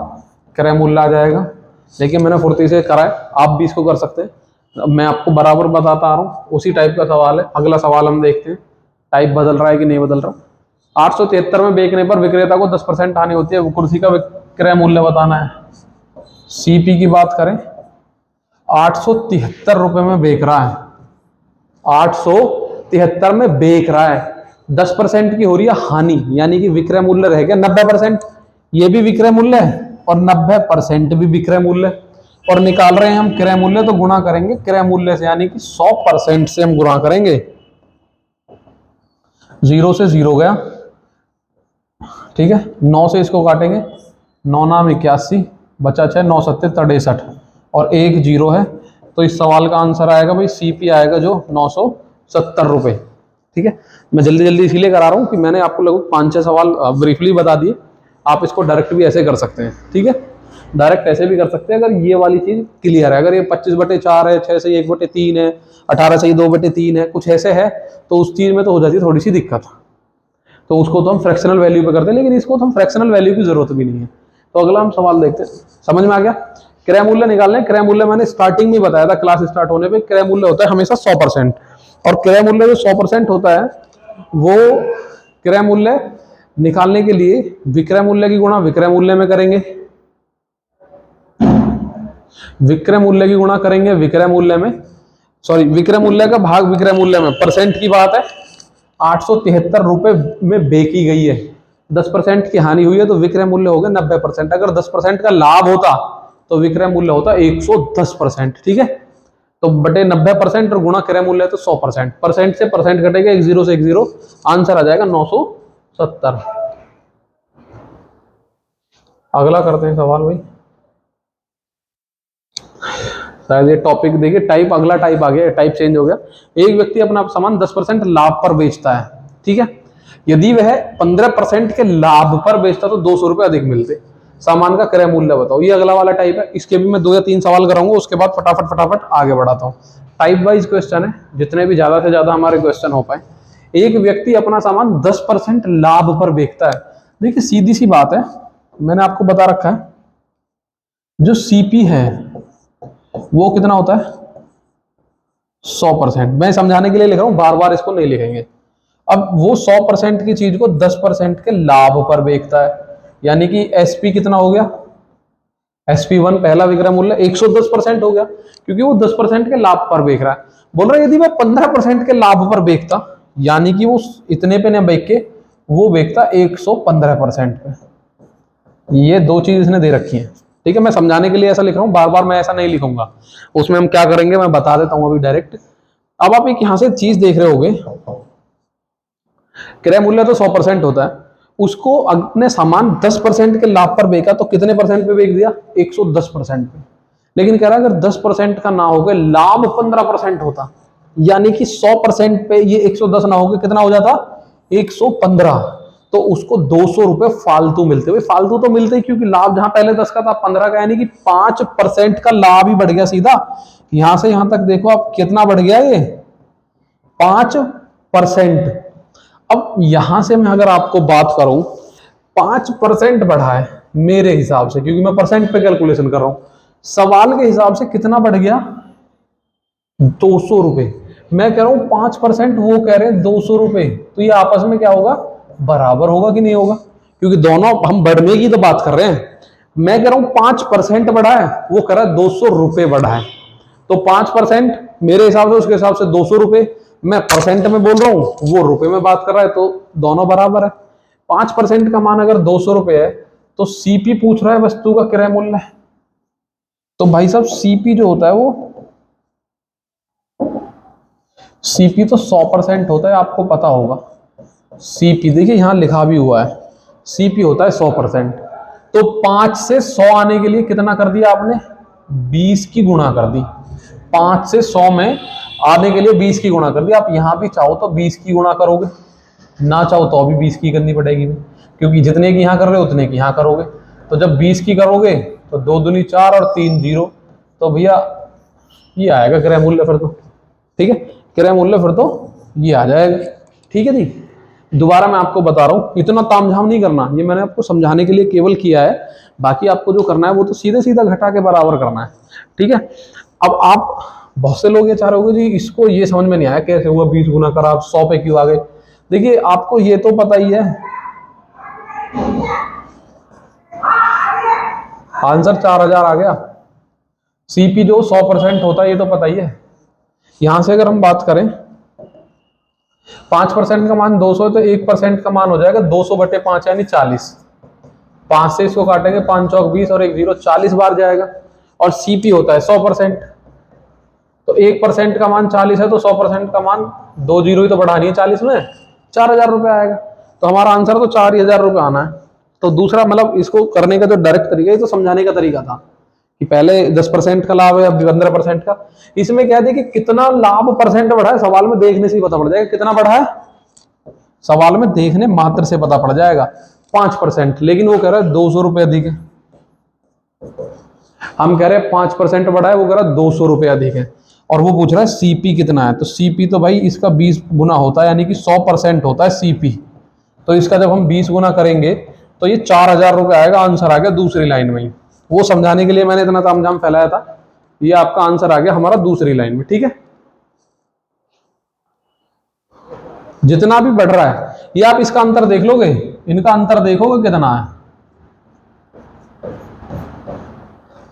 क्रय मूल्य आ जाएगा। लेकिन मैंने फुर्ती से करा है, आप भी इसको कर सकते हैं। मैं आपको बराबर बताता आ रहा हूँ, उसी टाइप का सवाल है। अगला सवाल हम देखते हैं, टाइप बदल रहा है कि नहीं बदल रहा। 873 में बेचने पर विक्रेता को 10% हानि होती है, वो कुर्सी का क्रय मूल्य बताना है। सीपी की बात करें, 873 रुपये में बेच रहा है, 873 में बेच रहा है, 10% की हो रही है हानि, यानी कि विक्रय मूल्य रह गया 90%। ये भी विक्रय मूल्य है और 90% भी विक्रय मूल्य, और निकाल रहे हैं हम क्रय मूल्य, तो गुणा करेंगे क्रय मूल्य से, यानी कि 100% से हम गुणा करेंगे। 0 से 0 गया, ठीक है। 9 से इसको काटेंगे, 9 नाम 81, बचा 6, 9 सत्ते 63 और 1 0 है। तो इस सवाल का आंसर आएगा भाई सीपी आएगा जो 970 रुपये, ठीक है। मैं जल्दी जल्दी इसीलिए करा रहा हूँ कि मैंने आपको लगभग 5-6 सवाल ब्रीफली बता दिए। आप इसको डायरेक्ट भी ऐसे कर सकते हैं, ठीक है, डायरेक्ट ऐसे भी कर सकते हैं अगर ये वाली चीज क्लियर है। अगर ये 25/4 है, 6 से 1/3 है, 18 से 2/3 है, कुछ ऐसे है, तो उस चीज में तो हो जाती है थोड़ी सी दिक्कत, तो उसको तो हम फ्रैक्शनल वैल्यू पे करते हैं, लेकिन इसको तो हम फ्रैक्शनल वैल्यू की जरूरत भी नहीं है। तो अगला हम सवाल देखते हैं, समझ में आ गया। क्रय मूल्य निकालने, क्रय मूल्य मैंने स्टार्टिंग में बताया था, क्लास स्टार्ट होने पे क्रय मूल्य होता है हमेशा 100%, और क्रय मूल्य जो 100% होता है वो क्रय मूल्य निकालने के लिए विक्रय मूल्य की गुणा विक्रय मूल्य में करेंगे, विक्रय मूल्य की गुणा करेंगे विक्रय मूल्य में, सॉरी विक्रय मूल्य का भाग विक्रय मूल्य में, परसेंट की बात है। 873 रुपए में बेची गई है, 10% की हानि हुई है, तो विक्रय मूल्य हो गया 90%। अगर 10% का लाभ होता तो विक्रय मूल्य होता 110%, ठीक है। तो बटे 90% और गुणा क्रय मूल्य तो 100%, परसेंट से परसेंट कटेगा, 1 0 से 1 0, आंसर आ जाएगा 970। अगला करते हैं सवाल भाई, शायद ये टॉपिक देखिए, टाइप अगला टाइप आ गया, टाइप चेंज हो गया। एक व्यक्ति अपना सामान 10% लाभ पर बेचता है, ठीक है। यदि वह 15% के लाभ पर बेचता तो 200 रुपए अधिक मिलते, सामान का क्रय मूल्य बताओ। ये अगला वाला टाइप है, इसके भी मैं 2 या 3 सवाल कराऊंगा, उसके बाद फटाफट फटाफट आगे बढ़ाता हूँ। टाइप वाइज क्वेश्चन है, जितने भी ज्यादा से ज्यादा हमारे क्वेश्चन हो पाए। एक व्यक्ति अपना सामान 10% लाभ पर बेचता है। देखिए सीधी सी बात है, मैंने आपको बता रखा है जो सीपी है वो कितना होता है 100%। मैं समझाने के लिए लिख रहा हूं, बार बार इसको नहीं लिखेंगे। अब वो 100% की चीज को 10% के लाभ पर बेचता है, यानी कि एसपी कितना हो गया, SP1 पहला विक्रय मूल्य 110% हो गया, क्योंकि वो 10% के लाभ पर बेच रहा है। बोल रहा है यदि मैं 15% के लाभ पर बेचता, यानी कि वो इतने पे ना बेच के वो बेचता 115% पे। ये 2 चीज इसने दे रखी है, ठीक है। मैं समझाने के लिए ऐसा लिख रहा हूं, बार बार मैं ऐसा नहीं लिखूंगा। उसमें हम क्या करेंगे मैं बता देता हूं अभी डायरेक्ट। अब आप एक यहां से चीज देख रहे होगे, क्रय मूल्य तो 100% होता है, उसको अपने सामान 10% के लाभ पर बेचा तो कितने परसेंट पे बेच दिया 110% पे। लेकिन कह रहा है अगर 10% का ना होकर लाभ 15% होता, यानी कि 100% पे ये 110 ना होकर कितना हो जाता 115, तो उसको 200 रुपए फालतू मिलते हुए। फालतू तो मिलते ही, क्योंकि लाभ जहां पहले 10 का था 15 का, यानी कि 5% का लाभ ही बढ़ गया सीधा। यहां से यहां तक देखो आप कितना बढ़ गया ये, 5%। अब यहां से मैं अगर आपको बात करूं, 5% बढ़ा है मेरे हिसाब से, क्योंकि मैं परसेंट पे कैलकुलेशन कर रहा हूं। सवाल के हिसाब से कितना बढ़ गया, 200 रुपए। मैं कह रहा हूं 5%, वो कह रहे हैं 200 रुपए, तो ये आपस में क्या होगा, बराबर होगा कि नहीं होगा, क्योंकि दोनों हम बढ़ने की तो बात कर रहे हैं। मैं कह रहा हूं 5% बढ़ा है, वो कह रहा है 200 रुपए बढ़ा है। तो 5% मेरे हिसाब से, उसके हिसाब से 200 रुपए, मैं परसेंट में बोल रहा हूं, वो रुपए में बात कर रहा है, तो दोनों बराबर है। 5% का मान अगर 200 रुपए है, तो सीपी पूछ रहा है वस्तु का क्रय मूल्य। तो भाई साहब सीपी जो होता है वो, सीपी तो 100% होता है, आपको पता होगा। सीपी देखिए यहां लिखा भी हुआ है, सीपी होता है 100%। तो 5 से 100 आने के लिए कितना कर दिया आपने, 20 की गुणा कर दी। 5 से 100 में आने के लिए 20 की गुणा कर दी। आप यहां भी चाहो तो 20 की गुणा करोगे, ना चाहो तो अभी 20 की करनी पड़ेगी, क्योंकि जितने की यहां कर रहे हो उतने की यहां करोगे। तो जब 20 की करोगे तो 2 दूनी 4 और 3 0, तो भैया ये आएगा क्रय मूल्य फिर तो। ठीक है, क्रय मूल्य फिर तो ये आ जाएगा। ठीक है जी, दोबारा मैं आपको बता रहा हूं, इतना तामझाम नहीं करना, ये मैंने आपको समझाने के लिए केवल किया है। बाकी आपको जो करना है वो तो सीधे सीधा घटा के बराबर करना है। ठीक है, अब आप बहुत से लोग ये चाह रहे होंगे जी इसको ये समझ में नहीं आया कैसे हुआ 20 गुना करा, आप 100 पे क्यों आ गए। देखिए आपको ये तो पता ही है, आंसर 4000 आ गया। सीपी जो 100% होता है ये तो पता ही है। यहां से अगर हम बात करें, 5% का मान 200 है, तो 1% का मान हो जाएगा 200/5 यानी 40। 5 से इसको काटेंगे, 5 चौक 20 और 1 0, 40 बार जाएगा। और सीपी होता है 100%, तो 1% का मान 40 है, तो 100% का मान 2 जीरो ही तो बढ़ानी है 40 में, 4000 रुपए आएगा। तो हमारा आंसर तो 4000 रुपए आना है। तो दूसरा मतलब इसको करने का जो डायरेक्ट तरीका है, तो समझाने का तरीका था कि पहले 10% का लाभ है, अब 15% का। इसमें क्या है कि कितना लाभ परसेंट बढ़ा है, सवाल में देखने से ही पता पड़ जाएगा कितना बढ़ा है, सवाल में देखने मात्र से पता पड़ जाएगा। 5%, लेकिन वो कह रहा है 200 रुपए अधिक है। हम कह रहे हैं 5% बढ़ा है, वो कह रहा है 200 रुपए अधिक है। और वो पूछ रहा है सीपी कितना है, तो सीपी तो भाई इसका 20 गुना होता है, यानी कि 100% होता है सीपी। तो इसका जब हम 20 गुना करेंगे तो ये 4000 रुपए आएगा। आंसर आ गया दूसरी लाइन में ही। वो समझाने के लिए मैंने इतना तामझाम फैलाया था। ये आपका आंसर आ गया हमारा दूसरी लाइन में। ठीक है, जितना भी बढ़ रहा है, ये आप इसका अंतर देख लोगे, इनका अंतर देखोगे कितना है,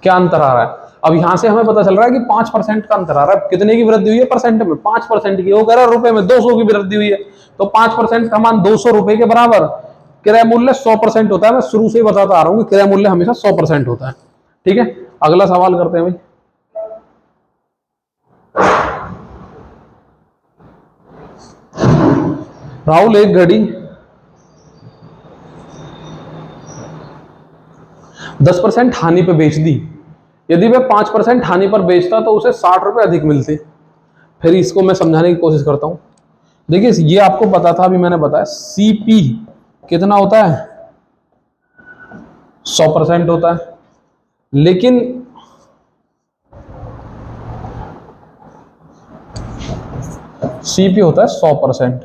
क्या अंतर आ रहा है। अब यहां से हमें पता चल रहा है कि 5% का अंतर आ रहा है। कितने की वृद्धि हुई है परसेंट में, 5% की। वो कह रहा है रुपए में 200 की वृद्धि हुई है, तो 5% का मान 200 रुपए के बराबर। क्रय मूल्य 100% होता है, मैं शुरू से ही बताता आ रहा हूं कि क्रय मूल्य हमेशा 100% होता है। ठीक है, अगला सवाल करते हैं भाई। राहुल एक घड़ी 10% हानि पे बेच दी। यदि वह 5% हानि पर बेचता तो उसे 60 रुपए अधिक मिलते। फिर इसको मैं समझाने की कोशिश करता हूं। देखिए ये आपको पता था, अभी मैंने बताया सीपी कितना होता है, 100% होता है। लेकिन सीपी होता है 100%।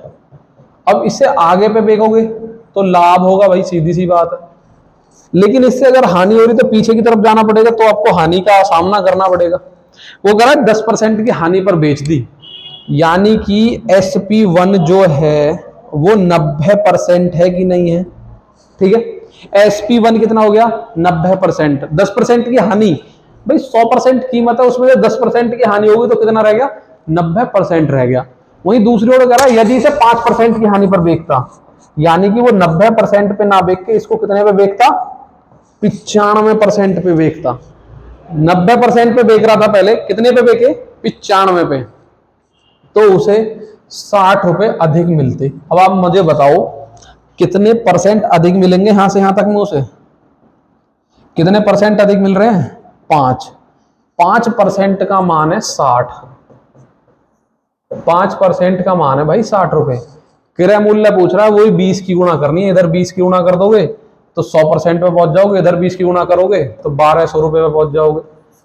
अब इससे आगे पे देखोगे तो लाभ होगा भाई, सीधी सी बात है। लेकिन इससे अगर हानि हो रही तो पीछे की तरफ जाना पड़ेगा, तो आपको हानि का सामना करना पड़ेगा। वो कह रहा है 10% की हानि पर बेच दी, यानी कि SP1 जो है वो 90% है कि नहीं है। ठीक है, SP1 कितना हो गया, 90%। 10% की हानि, भाई 100% कीमत है, उसमें 10% की हानि होगी तो कितना रह गया, 90% रह गया। वहीं दूसरी ओर कह रहा है यदि इसे 5% की हानि पर बेचता, यानी कि वो 90% पे ना बेच के इसको कितने पे बेचता, 95% पे बेचता। 90% पे बेच रहा था पहले, कितने पे बेचे, 95 पे, तो उसे 60 रुपए अधिक मिलते। अब आप मुझे बताओ कितने परसेंट अधिक मिलेंगे यहां से यहां तक में उसे, कितने परसेंट अधिक मिल रहे हैं, 5। 5% का मान है 60, 5% का मान है भाई 60 रुपए। क्रय मूल्य पूछ रहा है, वही 20 की गुणा करनी है। इधर 20 की गुणा कर दोगे तो 100% पे पहुंच जाओगे, इधर 20 की गुणा करोगे तो 1200 रुपए पे पहुंच जाओगे।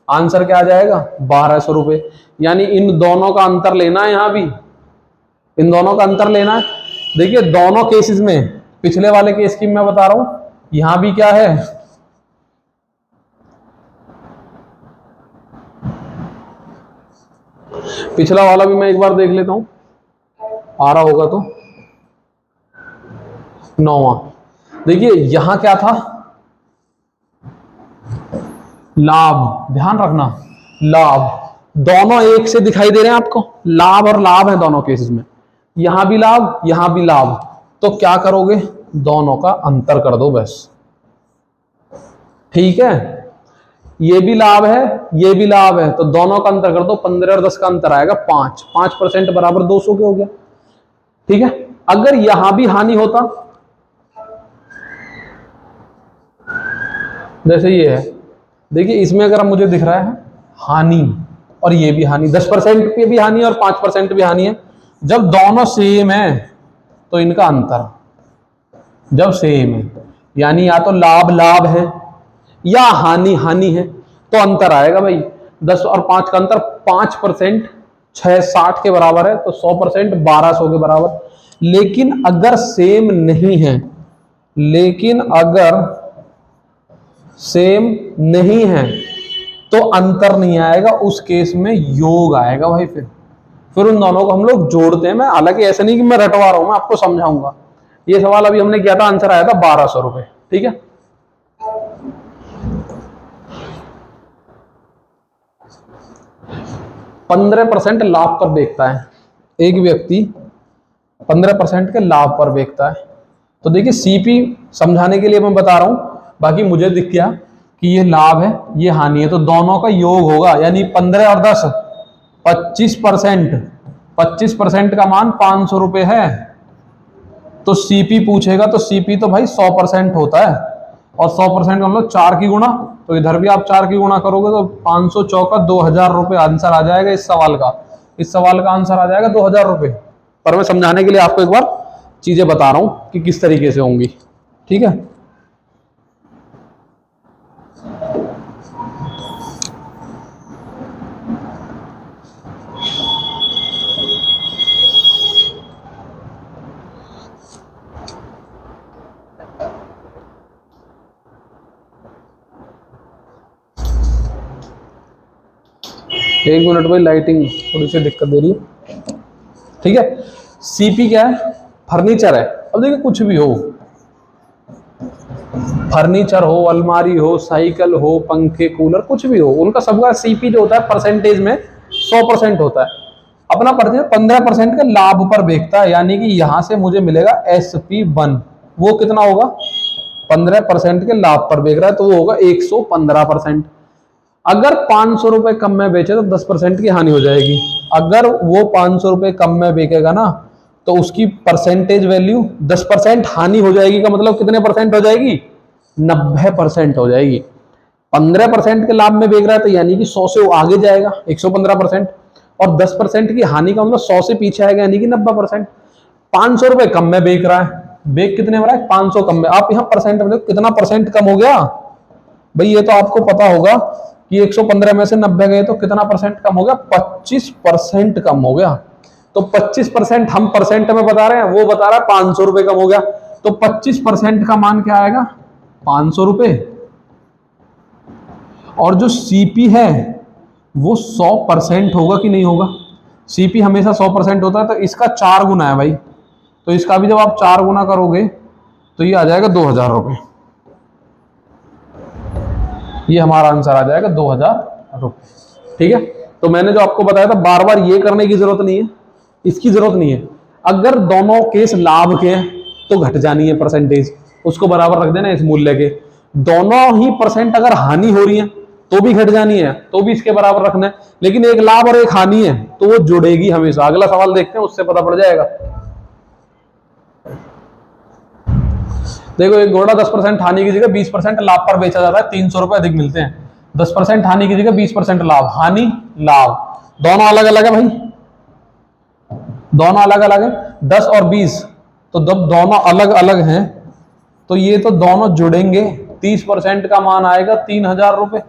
आंसर क्या आ जाएगा? 1200 रुपए। यानी इन दोनों का अंतर लेना है, यहां भी इन दोनों का अंतर लेना है। देखिए दोनों केसेस में, पिछले वाले केस की मैं बता रहा हूं, यहां भी क्या है, पिछला वाला भी मैं एक बार देख लेता हूं, आ रहा होगा तो 9वां। देखिए यहां क्या था, लाभ, ध्यान रखना लाभ, दोनों एक से दिखाई दे रहे हैं आपको, लाभ और लाभ है दोनों केसेस में, यहां भी लाभ यहां भी लाभ। तो क्या करोगे, दोनों का अंतर कर दो बस, ठीक है। ये भी लाभ है ये भी लाभ है, तो दोनों का अंतर कर दो, 15 और 10 का अंतर आएगा 5, 5% बराबर 200 के हो गया, ठीक है। अगर यहां भी हानि होता, जैसे ये है, देखिए इसमें अगर मुझे दिख रहा है हानि और ये भी हानि, 10% पे भी हानि और 5% भी हानि है। जब दोनों सेम है तो इनका अंतर, जब सेम है यानी या तो लाभ लाभ है या हानि हानि है, तो अंतर आएगा भाई। 10 और 5 का अंतर 5%, 660 के बराबर है, तो 100% 1200 के बराबर। लेकिन अगर सेम नहीं है, लेकिन अगर सेम नहीं है तो अंतर नहीं आएगा, उस केस में योग आएगा भाई। फिर उन दोनों को हम लोग जोड़ते हैं। मैं हालांकि ऐसा नहीं कि मैं रटवा रहा हूं, मैं आपको समझाऊंगा। ये सवाल अभी हमने किया था, आंसर आया था 1200 रुपए, ठीक है। पंद्रह 15% लाभ पर बेचता है एक व्यक्ति, 15% के लाभ पर बेचता है। तो देखिए सीपी समझाने के लिए मैं बता रहा हूं, बाकी मुझे दिख गया कि ये लाभ है ये हानि है, तो दोनों का योग होगा, यानी 15 और 10 25%, 25% का मान 500 रुपए है। तो सीपी पूछेगा तो सीपी तो भाई 100% होता है, और 100% मतलब 4 की गुणा, तो इधर भी आप 4 की गुणा करोगे तो 500 चौका 2000 रुपए आंसर आ जाएगा इस सवाल का। इस सवाल का आंसर आ जाएगा 2000 रुपए। पर मैं समझाने के लिए आपको एक बार चीजें बता रहा हूं कि किस तरीके से होंगी, ठीक है। एक मिनट भाई, लाइटिंग थोड़ी सी दिक्कत दे रही है, ठीक है। सीपी क्या है, फर्नीचर है। अब देखिए कुछ भी हो, फर्नीचर हो, अलमारी हो, साइकिल हो, पंखे, कूलर, कुछ भी हो, उनका सबका सीपी जो होता है परसेंटेज में 100% होता है। अपना 15% के लाभ पर बेचता है, यानी कि यहां से मुझे मिलेगा SP1, वो कितना होगा, 15% के लाभ पर बेच रहा है, तो वो होगा 115%। अगर 500 रुपए कम में बेचे तो 10% की हानि हो जाएगी। अगर वो 500 रुपए कम में बेचेगा ना, तो उसकी परसेंटेज वैल्यू 10% हानि हो जाएगी, का मतलब कितने परसेंट हो जाएगी, 90% हो जाएगी। 15% के लाभ में बेच रहा है, तो यानी कि 100 से वो आगे जाएगा 115%, और 10% की हानि का मतलब 100 से पीछे आएगा, यानी कि 90%। 500 रुपए कम में बेच रहा है, बेच कितने हो रहा है, 500 कम में। आप यहाँ परसेंट में देखो कितना परसेंट कम हो गया भाई, ये तो आपको पता होगा कि 115 में से 90 गए तो कितना परसेंट कम हो गया, 25% कम हो गया। तो 25% हम परसेंट में बता रहे हैं, वो बता रहा है 500 रुपए कम हो गया, तो 25% का मान क्या आएगा, 500 रुपए। और जो सीपी है वो 100% होगा कि नहीं होगा, सीपी हमेशा 100% होता है, तो इसका 4 गुना है भाई, तो इसका भी जब आप 4 गुना करोगे तो ये आ जाएगा 2000 रुपए। ये हमारा आंसर आ जाएगा 2000 रुपए, ठीक है। तो मैंने जो आपको बताया था, बार बार ये करने की जरूरत नहीं है, इसकी जरूरत नहीं है। अगर दोनों केस लाभ के हैं तो घट जानी है परसेंटेज, उसको बराबर रख देना इस मूल्य के। दोनों ही परसेंट अगर हानि हो रही है तो भी घट जानी है, तो भी इसके बराबर रखना है। लेकिन एक लाभ और एक हानि है तो वो जुड़ेगी हमेशा। अगला सवाल देखते हैं, उससे पता पड़ जाएगा। देखो एक घोड़ा 10% हानि की जगह 20% लाभ पर बेचा जाता है, 300 रुपए अधिक मिलते हैं। 10% हानि की जगह 20% लाभ, हानि लाभ दोनों अलग अलग है भाई, दोनों अलग अलग है। 10 और 20 तो जब दोनों अलग अलग हैं तो ये तो दोनों जुड़ेंगे, 30% का मान आएगा 3,000 रुपये।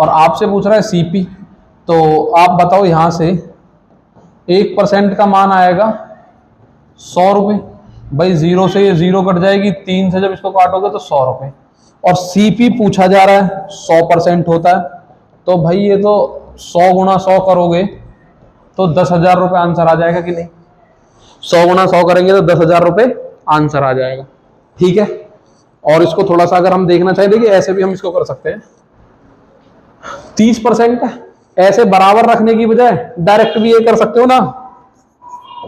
और आपसे पूछ रहा है सीपी, तो आप बताओ यहां से 1% का मान आएगा 100 रुपये। भाई 0 से ये 0 कट जाएगी, 3 से जब इसको काटोगे तो 100 रुपये। और सीपी पूछा जा रहा है 100% होता है, तो भाई ये तो 100 गुणा 100 करोगे तो 10,000 रुपये आंसर आ जाएगा कि नहीं। 100 गुणा 100 करेंगे तो 10,000 रुपये आंसर आ जाएगा। ठीक है, और इसको थोड़ा सा अगर हम देखना चाहें, देखिए ऐसे भी हम इसको कर सकते हैं, 30% का ऐसे बराबर रखने की बजाय डायरेक्ट भी ये कर सकते हो ना।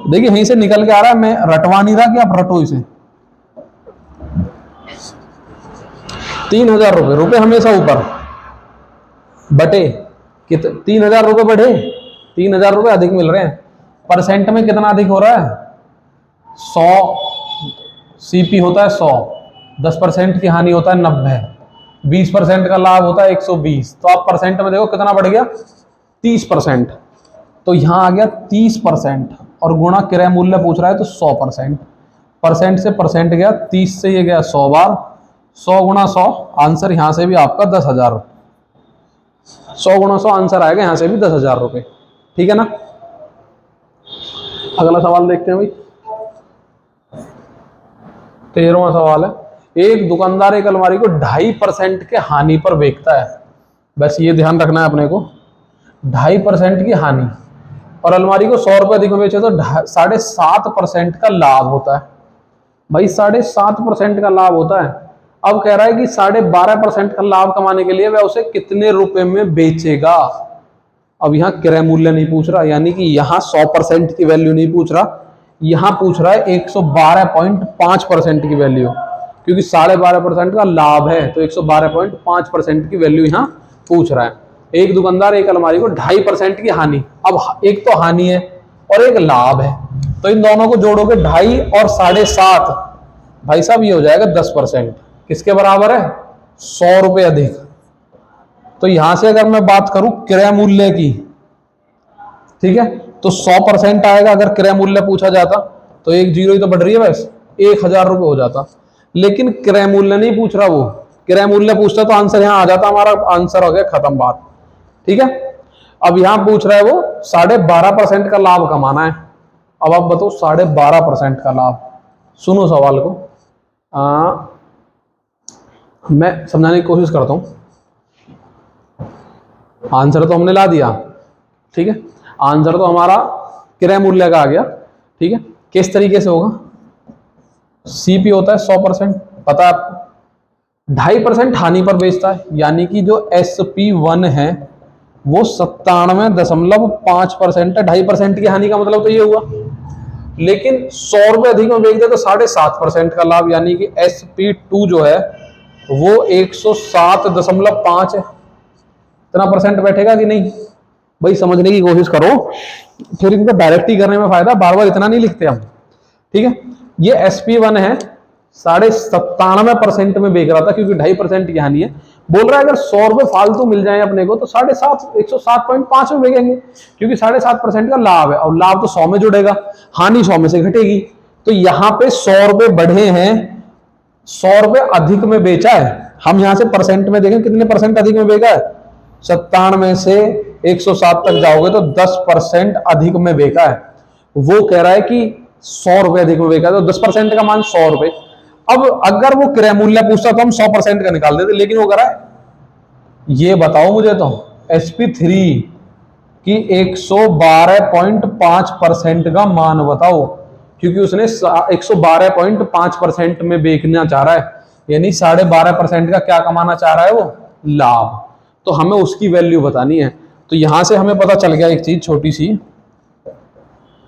देखिए यहीं से निकल के आ रहा है, मैं रटवा नहीं रहा कि आप रटो इसे। 3,000 रुपये, रुपये हमेशा ऊपर बटे 3,000 रुपये बढ़े, 3,000 रुपये अधिक मिल रहे हैं। परसेंट में कितना अधिक हो रहा है, 100। सीपी होता है 100, 10% की हानि होता है 90, 20% का लाभ होता है 120। तो आप परसेंट में देखो कितना बढ़ गया, 30%। तो यहां आ गया 30% और गुणा क्रय मूल्य पूछ रहा है तो 100%। परसेंट से परसेंट गया, 30 से ये गया 100 बार, 100 गुणा 100 आंसर यहां से भी आपका 10,000। 100 गुणा 100 आंसर आएगा यहां से भी 10,000 रुपये। ठीक है ना। अगला सवाल देखते हैं भाई, 13वां सवाल है, एक दुकानदार एक अलमारी को 2.5% के हानि पर बेचता है। बस ये ध्यान रखना है अपने को, 2.5% की हानि, और अलमारी को 100 रुपये अधिक में बेचे तो 7.5% का लाभ होता है। भाई 7.5% का लाभ होता है। अब कह रहा है कि 12.5% का लाभ कमाने के लिए वह उसे कितने रुपए में बेचेगा। अब यहाँ क्रय मूल्य नहीं पूछ रहा, यानी कि यहाँ 100% की वैल्यू नहीं पूछ रहा, यहाँ पूछ रहा है 112.5% की वैल्यू, क्योंकि 12.5% का लाभ है तो 112.5% की वैल्यू यहाँ पूछ रहा है। एक दुकानदार एक अलमारी को 2.5% की हानि, अब एक तो हानि है और एक लाभ है, तो इन दोनों को जोड़ोगे 2.5 और 7.5, भाई साहब ये हो जाएगा 10%। किसके बराबर है, 100 रुपये अधिक। तो यहां से अगर मैं बात करूं क्रय मूल्य की, ठीक है, तो 100% आएगा। अगर क्रय मूल्य पूछा जाता तो एक जीरो ही तो बढ़ रही है, बस 1,000 रुपये हो जाता। लेकिन क्रय मूल्य नहीं पूछ रहा, वो क्रय मूल्य पूछता तो आंसर यहां आ जाता, हमारा आंसर हो गया, खत्म बात। ठीक है, अब यहां पूछ रहा है वो 12.5% का लाभ कमाना है। अब आप बताओ 12.5% का लाभ। सुनो सवाल को, मैं समझाने की कोशिश करता हूं। आंसर तो हमने ला दिया, ठीक है, आंसर तो हमारा क्रय मूल्य का आ गया। ठीक है, किस तरीके से होगा, सीपी होता है 100%, पता है आपको, 2.5% हानि पर बेचता है, यानी कि जो SP1 है वो 97.5% है। 2.5% की हानि का मतलब तो ये हुआ। लेकिन 100 रुपये अधिक में बेच दे तो 7.5% का लाभ, यानी कि SP2 जो है वो 107.5 है। इतना परसेंट बैठेगा कि नहीं, भाई समझने की कोशिश करो, फिर इनको डायरेक्ट ही करने में फायदा, बार बार इतना नहीं लिखते हम। ठीक है, ये SP1 है 97.5% में बेच रहा था, क्योंकि 2.5% की हानि है। बोल रहा है अगर 100 रुपये फालतू मिल जाए अपने को तो 107.5 में बेचेंगे, क्योंकि 7.5% का लाभ है, और लाभ तो 100 में जुड़ेगा, हानि 100 में से घटेगी। तो यहाँ पे 100 रुपये बढ़े हैं, 100 रुपये अधिक में बेचा है। हम यहां से परसेंट में देखें कितने परसेंट अधिक में बेचा है, 97 से 107 तक जाओगे तो 10% अधिक में बेचा है। वो कह रहा है कि 100 रुपये अधिक में बेचा, तो 10% का मान 100 रुपये। अब अगर वो क्रय मूल्य पूछता तो हम 100% का निकाल देते, लेकिन वो कह रहा है ये बताओ मुझे तो SP3 की 112.5% का मान बताओ, क्योंकि उसने 112.5% में बेचना चाह रहा है, यानी 12.5% का क्या कमाना चाह रहा है वो, लाभ। तो हमें उसकी वैल्यू बतानी है। तो यहां से हमें पता चल गया एक चीज छोटी सी,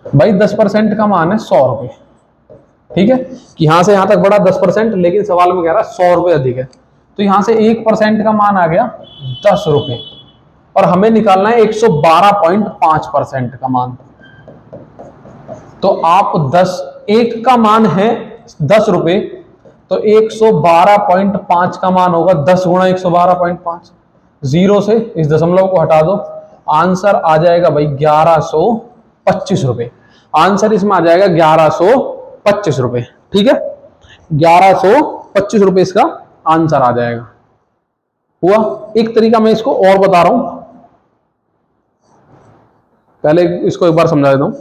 भाई 10% का मान है 100 रुपये। ठीक है, कि यहां से यहां तक बढ़ा 10%, लेकिन सवाल में कह रहा है 100 रुपये अधिक है, तो यहां से 1% का मान आ गया 10 रुपये, और हमें निकालना है 112.5% का मान। तो आप 1 का मान है 10 रुपये, तो 112.5 का मान होगा 10 गुणा 112.5। 0 से इस दशमलव को हटा दो, आंसर आ जाएगा भाई 1125 रुपये। आंसर इसमें आ जाएगा 1125 रुपए। ठीक है, 1125 रुपए इसका आंसर आ जाएगा। हुआ। एक तरीका मैं इसको और बता रहा हूं, पहले इसको एक बार समझा देता हूं।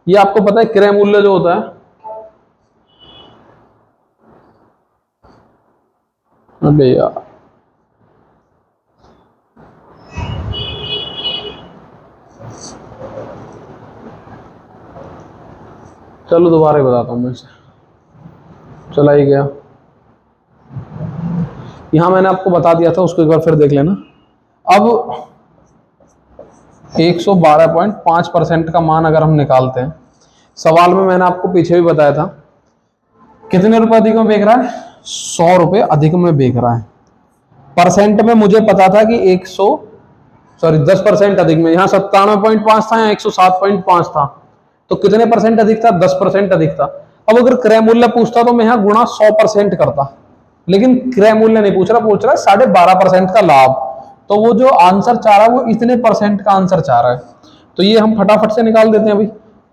ये आपको पता है क्रय मूल्य जो होता है, अबे यार चलो दोबारा ही बताता हूं मैं इसे। चला ही गया। यहां मैंने आपको बता दिया था, उसको एक बार फिर देख लेना। अब 112.5% का मान अगर हम निकालते हैं, सवाल में मैंने आपको पीछे भी बताया था कितने रुपए अधिक में बेच रहा है, 100 रुपए अधिक में बेच रहा है। परसेंट में मुझे पता था कि 10% अधिक में, यहाँ 97.5 था, यहाँ 107.5 था, तो कितने परसेंट अधिक था, 10% अधिक था। अब अगर क्रय मूल्य पूछता तो मैं यहाँ गुणा 100% करता, लेकिन क्रय मूल्य नहीं पूछ रहा, पूछ रहा है 12.5% का लाभ। तो वो जो आंसर चाह रहा है वो इतने परसेंट का आंसर चाह रहा है। तो ये हम फटाफट से निकाल देते हैं अभी।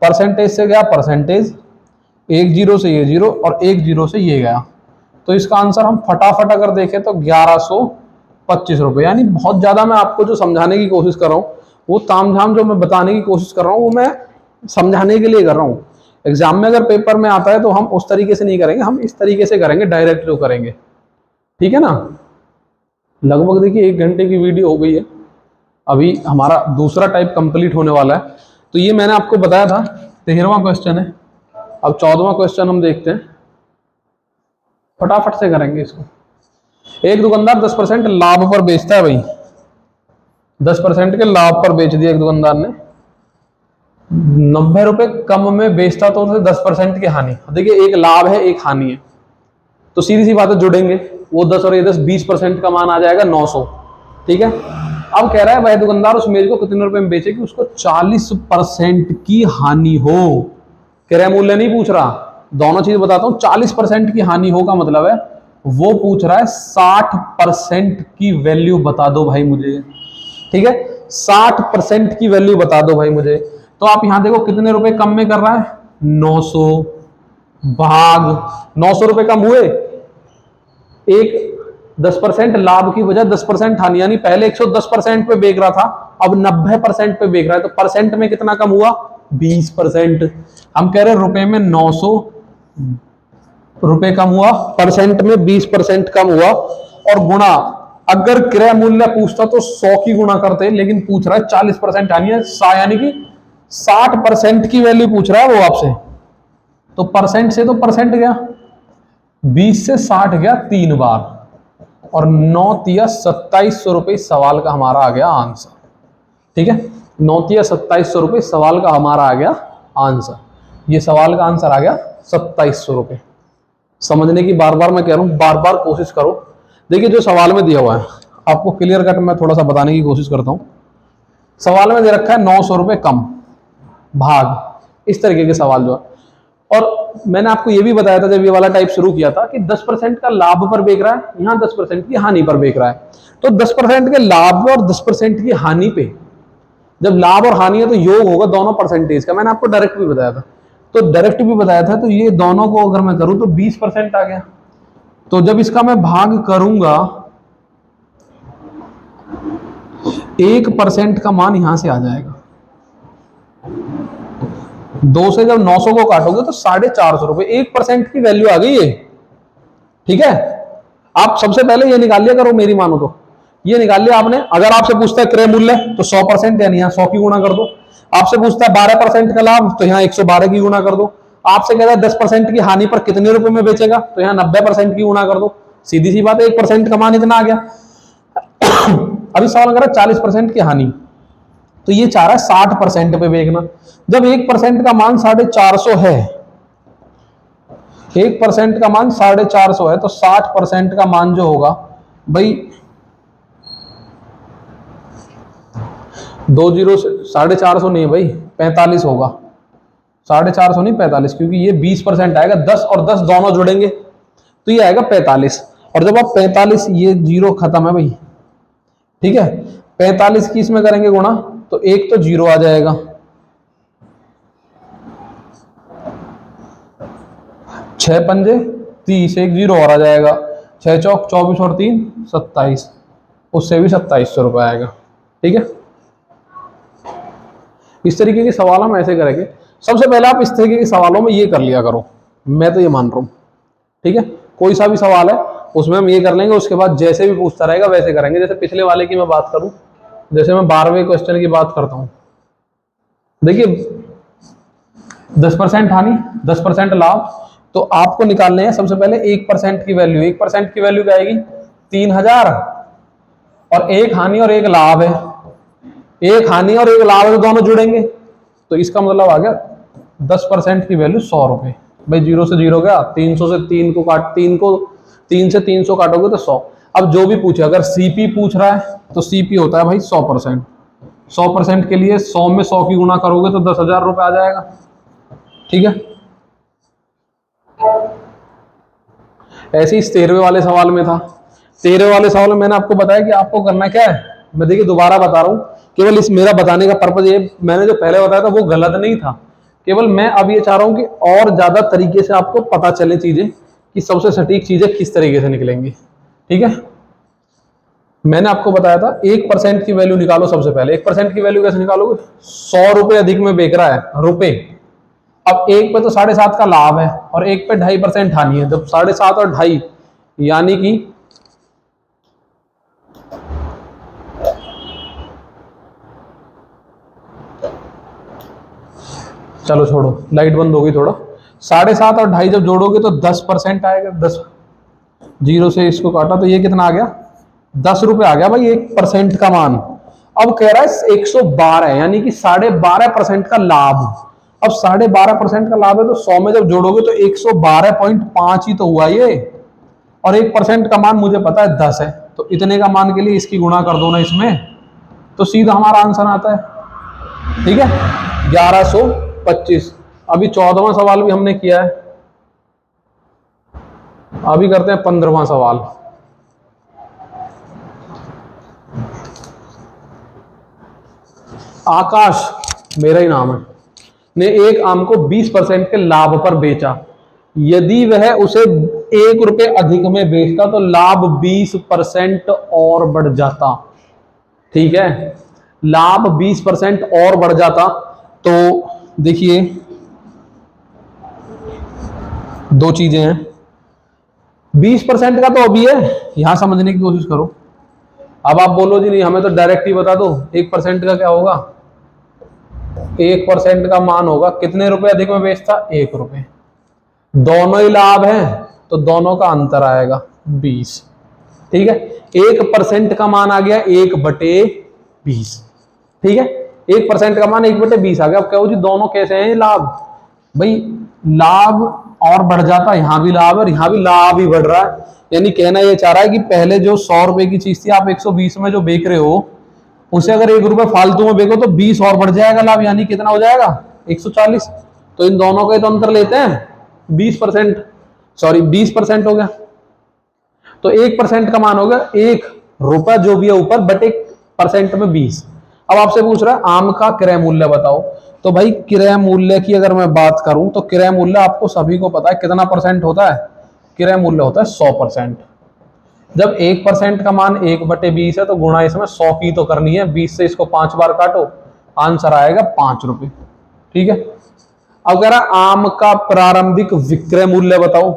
परसेंटेज से गया परसेंटेज, एक जीरो से ये जीरो और एक जीरो से ये गया, तो इसका आंसर हम फटाफट अगर देखें तो 1125 रुपए। यानी बहुत ज्यादा मैं आपको जो समझाने की कोशिश कर रहा हूँ, वो तामझाम जो मैं बताने की कोशिश कर रहा हूँ, वो मैं समझाने के लिए कर रहा हूँ। एग्जाम में अगर पेपर में आता है तो हम उस तरीके से नहीं करेंगे, हम इस तरीके से करेंगे, डायरेक्ट जो करेंगे। ठीक है ना। लगभग देखिए 1 घंटे की वीडियो हो गई है, अभी हमारा दूसरा टाइप कंप्लीट होने वाला है। तो ये मैंने आपको बताया था 13वां क्वेश्चन है। अब 14वां क्वेश्चन हम देखते हैं, फटाफट से करेंगे इसको। एक दुकानदार 10% लाभ पर बेचता है भाई, 10% के लाभ पर बेच दिया एक दुकानदार ने, 90 रुपए कम में बेचता तो उसे 10% की हानि। देखिए एक लाभ है एक हानि है, तो सीधी सी बातें जुड़ेंगे, वो 10 और ये 10, 20% का मान आ जाएगा 900। ठीक है। अब कह रहा है वह दुकानदार उस मेज को कितने रुपए में बेचे कि उसको 40% की हानि हो। क्रय मूल्य नहीं पूछ रहा, दोनों चीज बताता हूं। 40% की हानि हो का मतलब है वो पूछ रहा है 60% की वैल्यू बता दो भाई मुझे। ठीक है, 60% की वैल्यू बता दो भाई मुझे। तो आप यहां देखो कितने रुपए कम में कर रहा है, 900 भाग 900 रुपए कम हुए, एक 10% लाभ की वजह 10% हानि, यानी पहले 110% पे बेच रहा था, अब 90% पे बेच रहा है, तो परसेंट में कितना कम हुआ, 20%। हम कह रहे हैं रुपए में 900 रुपए कम हुआ, परसेंट में 20% कम हुआ, और गुणा, अगर क्रय मूल्य पूछता तो 100 की गुणा करते, लेकिन पूछ रहा है 40% यानी कि 60% की वैल्यू पूछ रहा है वो आपसे। तो परसेंट से तो परसेंट गया, 20 से 60 गया 3 बार, और 9 तिया 2700 रुपए सवाल का हमारा आ गया आंसर। ठीक है, 9 तिया 2700 रुपए सवाल का हमारा आ गया आंसर। ये सवाल का आंसर आ गया 2700 रुपए। समझने की बार बार मैं कह रहा हूं, बार बार कोशिश करो। देखिए जो सवाल में दिया हुआ है आपको क्लियर कट मैं थोड़ा सा बताने की कोशिश करता हूं। सवाल में दे रखा है 900 रुपए कम भाग, इस तरीके के सवाल जो है। और मैंने आपको यह भी बताया था जब ये वाला टाइप शुरू किया था कि 10% का लाभ पर बेच रहा है, यहां 10% की हानि पर बेच रहा है। तो 10% के लाभ और 10% की हानि पे, जब लाभ और हानि है तो योग होगा दोनों परसेंटेज का। मैंने आपको डायरेक्ट भी बताया था, तो डायरेक्ट भी बताया था, तो ये दोनों को अगर मैं करूं तो 20% आ गया। तो जब इसका मैं भाग करूंगा, 1% का मान यहां से आ जाएगा। 2 से जब 900 को काटोगे तो 450 रुपए, 1% की वैल्यू आ गई है। ठीक है, आप सबसे पहले ये निकाल लिया करो, मेरी मानो तो ये निकाल लिया आपने। अगर आपसे पूछता है क्रय मूल्य तो 100%, यानी यहाँ 100 की गुणा कर दो। आपसे पूछता है 12% का लाभ, तो यहाँ 112 की गुणा कर दो। आपसे कहता है 10% की हानि पर कितने रुपए में बेचेगा, तो यहाँ 90% की गुणा कर दो। सीधी सी बात है, 1% का मान इतना आ गया। अभी सवाल कर रहा है 40% की हानि, तो ये चाह रहा है 60% पे बेचना। जब 1% का मान 450 है, 1% का मान 450 है, तो 60% का मान जो होगा भाई, 2 जीरो से 450 नहीं है भाई, 45 होगा। 450 नहीं 45, क्योंकि ये 20% आएगा, 10 और 10 दोनों जुड़ेंगे तो ये आएगा 45। और जब आप 45, ये जीरो खत्म है भाई। ठीक है, 45 की इसमें करेंगे गुणा तो एक तो जीरो आ जाएगा, 6 पंजे 30, एक जीरो और आ जाएगा, 6 चौक 24 और 3 27, उससे भी 2700 रुपये आएगा। ठीक है, इस तरीके के सवाल हम ऐसे करेंगे। सबसे पहले आप इस तरीके के सवालों में ये कर लिया करो, मैं तो ये मान रहा हूँ। ठीक है, कोई सा भी सवाल है उसमें हम ये कर लेंगे, उसके बाद जैसे भी पूछता रहेगा वैसे करेंगे। जैसे पिछले वाले की मैं बात करूं, जैसे मैं 12वें क्वेश्चन की बात करता हूं, देखिए 10% हानि 10% लाभ, तो आपको निकालने हैं सबसे पहले 1% की वैल्यू। 1% की वैल्यू क्या आएगी, 3000, और एक हानि और एक लाभ है, एक हानि और एक लाभ है तो दोनों जुड़ेंगे, तो इसका मतलब आ गया 10% की वैल्यू 100 रुपए। भाई जीरो से जीरो गया, 300 से 3 को काट, 3 से 300 काटोगे तो 100। अब जो भी पूछे, अगर सीपी पूछ रहा है तो सीपी होता है भाई 100%। 100% के लिए 100 में 100 की गुणा करोगे तो 10,000 रुपए आ जाएगा। ठीक है, ऐसे ही 13वें वाले सवाल में था। 13वें वाले सवाल में मैंने आपको बताया कि आपको करना क्या है। मैं देखिए दोबारा बता रहा हूं, केवल इस मेरा बताने का पर्पज ये, मैंने जो पहले बताया था वो गलत नहीं था, केवल मैं अब ये चाह रहा हूं कि और ज्यादा तरीके से आपको पता चले चीजें, कि सबसे सटीक चीजें किस तरीके से निकलेंगी। ठीक है, मैंने आपको बताया था 1% की वैल्यू निकालो सबसे पहले। 1% की वैल्यू कैसे निकालोगे, 100 रुपए अधिक में बेच रहा है रुपए, अब एक पे तो 7.5 का लाभ है और एक पे 2.5% हानि है, जब 7.5 और 2.5 यानी कि चलो छोड़ो, लाइट बंद हो गई थोड़ा। 7.5 और 2.5 जब जोड़ोगे तो 10% आएगा। 10 जीरो से इसको काटा तो ये कितना आ गया, 10 रुपए आ गया भाई 1% का मान। अब कह रहा है 112, यानी कि 12.5% का लाभ। अब 12.5% का लाभ है तो 100 में जब जोड़ोगे तो 112.5 ही तो हुआ ये, और 1% का मान मुझे पता है 10 है, तो इतने का मान के लिए इसकी गुणा कर दो ना इसमें, तो सीधा हमारा आंसर आता है। ठीक है, 1125। अभी 14वां सवाल भी हमने किया है, अभी करते हैं 15वां सवाल। आकाश मेरा ही नाम है, ने एक आम को 20% के लाभ पर बेचा। यदि वह उसे 1 रुपए अधिक में बेचता तो लाभ 20% और बढ़ जाता। ठीक है, लाभ 20% और बढ़ जाता, तो देखिए दो चीजें हैं। 20% का तो अभी है, यहां समझने की कोशिश करो। अब आप बोलो जी नहीं हमें तो डायरेक्ट ही बता दो, 1% का क्या होगा, 1% का मान होगा कितने रुपए अधिक में बेचता, 1 रुपए। दोनों ही लाभ है तो दोनों का अंतर आएगा 20। ठीक है, 1% का मान आ गया 1/20। ठीक है, 1% का मान 1/20 आ गया। अब कहो जी दोनों कैसे हैं लाभ, भाई लाभ और बढ़ जाता, यहां भी लाभ और यहां भी लाभ ही बढ़ रहा है। यानी कहना यह चाह रहा है कि पहले जो 100 रुपए की चीज थी आप 120 में जो बेच रहे हो, उसे अगर 1 रुपए फालतू में बेचो तो 20 और बढ़ जाएगा लाभ, यानी कितना हो जाएगा 140। तो इन दोनों का तो अंतर लेते हैं 20%, सॉरी 20% हो गया, तो 1% का मान हो गया 1 रुपया जो भी है ऊपर बट 1% में 20। अब आपसे पूछ रहा है आम का क्रय मूल्य बताओ, तो भाई क्रय मूल्य की अगर मैं बात करूं तो क्रय मूल्य आपको सभी को पता है कितना परसेंट होता है, क्रय मूल्य होता है 100%। जब 1% का मान 1/20 है तो गुणा इसमें 100 की तो करनी है, 20 से इसको 5 बार काटो, आंसर आएगा 5 रुपए। ठीक है, अब कह रहा आम का प्रारंभिक विक्रय मूल्य बताओ।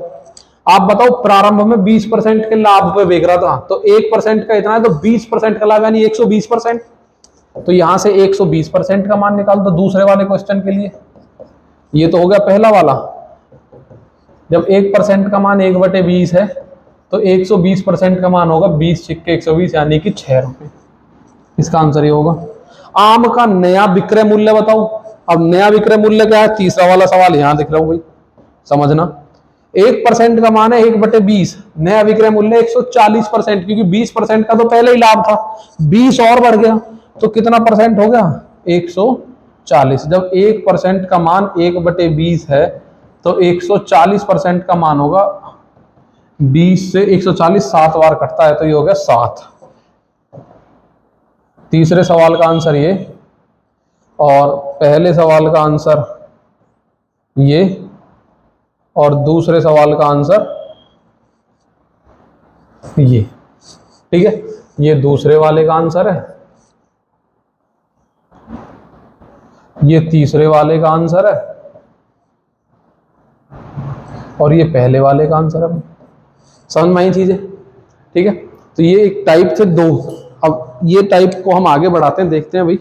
आप बताओ प्रारंभ में 20% के लाभ पे बेच रहा था, तो 1% का इतना है तो 20% का लाभ यानी 120%, तो यहां से 120% का मान निकाल दो दूसरे वाले क्वेश्चन के लिए। ये तो हो गया पहला वाला, जब 1% का मान 1/20 है तो 120% का मान होगा 20 × 120 यानी कि 6 रुपए। इसका आंसर ये होगा। आम का नया विक्रय मूल्य बताओ। अब नया विक्रय मूल्य क्या है, तीसरा वाला सवाल यहां दिख रहा हूं भाई, समझना। 1% का मान है 1/20, नया विक्रय मूल्य 140%, क्योंकि 20% का तो पहले ही लाभ था, 20 और बढ़ गया तो कितना परसेंट हो गया 140। जब 1% का मान 1/20 है तो 140% का मान होगा 20 से 140 7 बार कटता है तो ये हो गया 7। तीसरे सवाल का आंसर ये, और पहले सवाल का आंसर ये, और दूसरे सवाल का आंसर ये। ठीक है, ये दूसरे वाले का आंसर है, ये तीसरे वाले का आंसर है, और ये पहले वाले का आंसर है। समझ में आई चीजें? ठीक है, तो ये एक टाइप थे दो। अब ये टाइप को हम आगे बढ़ाते हैं, देखते हैं भाई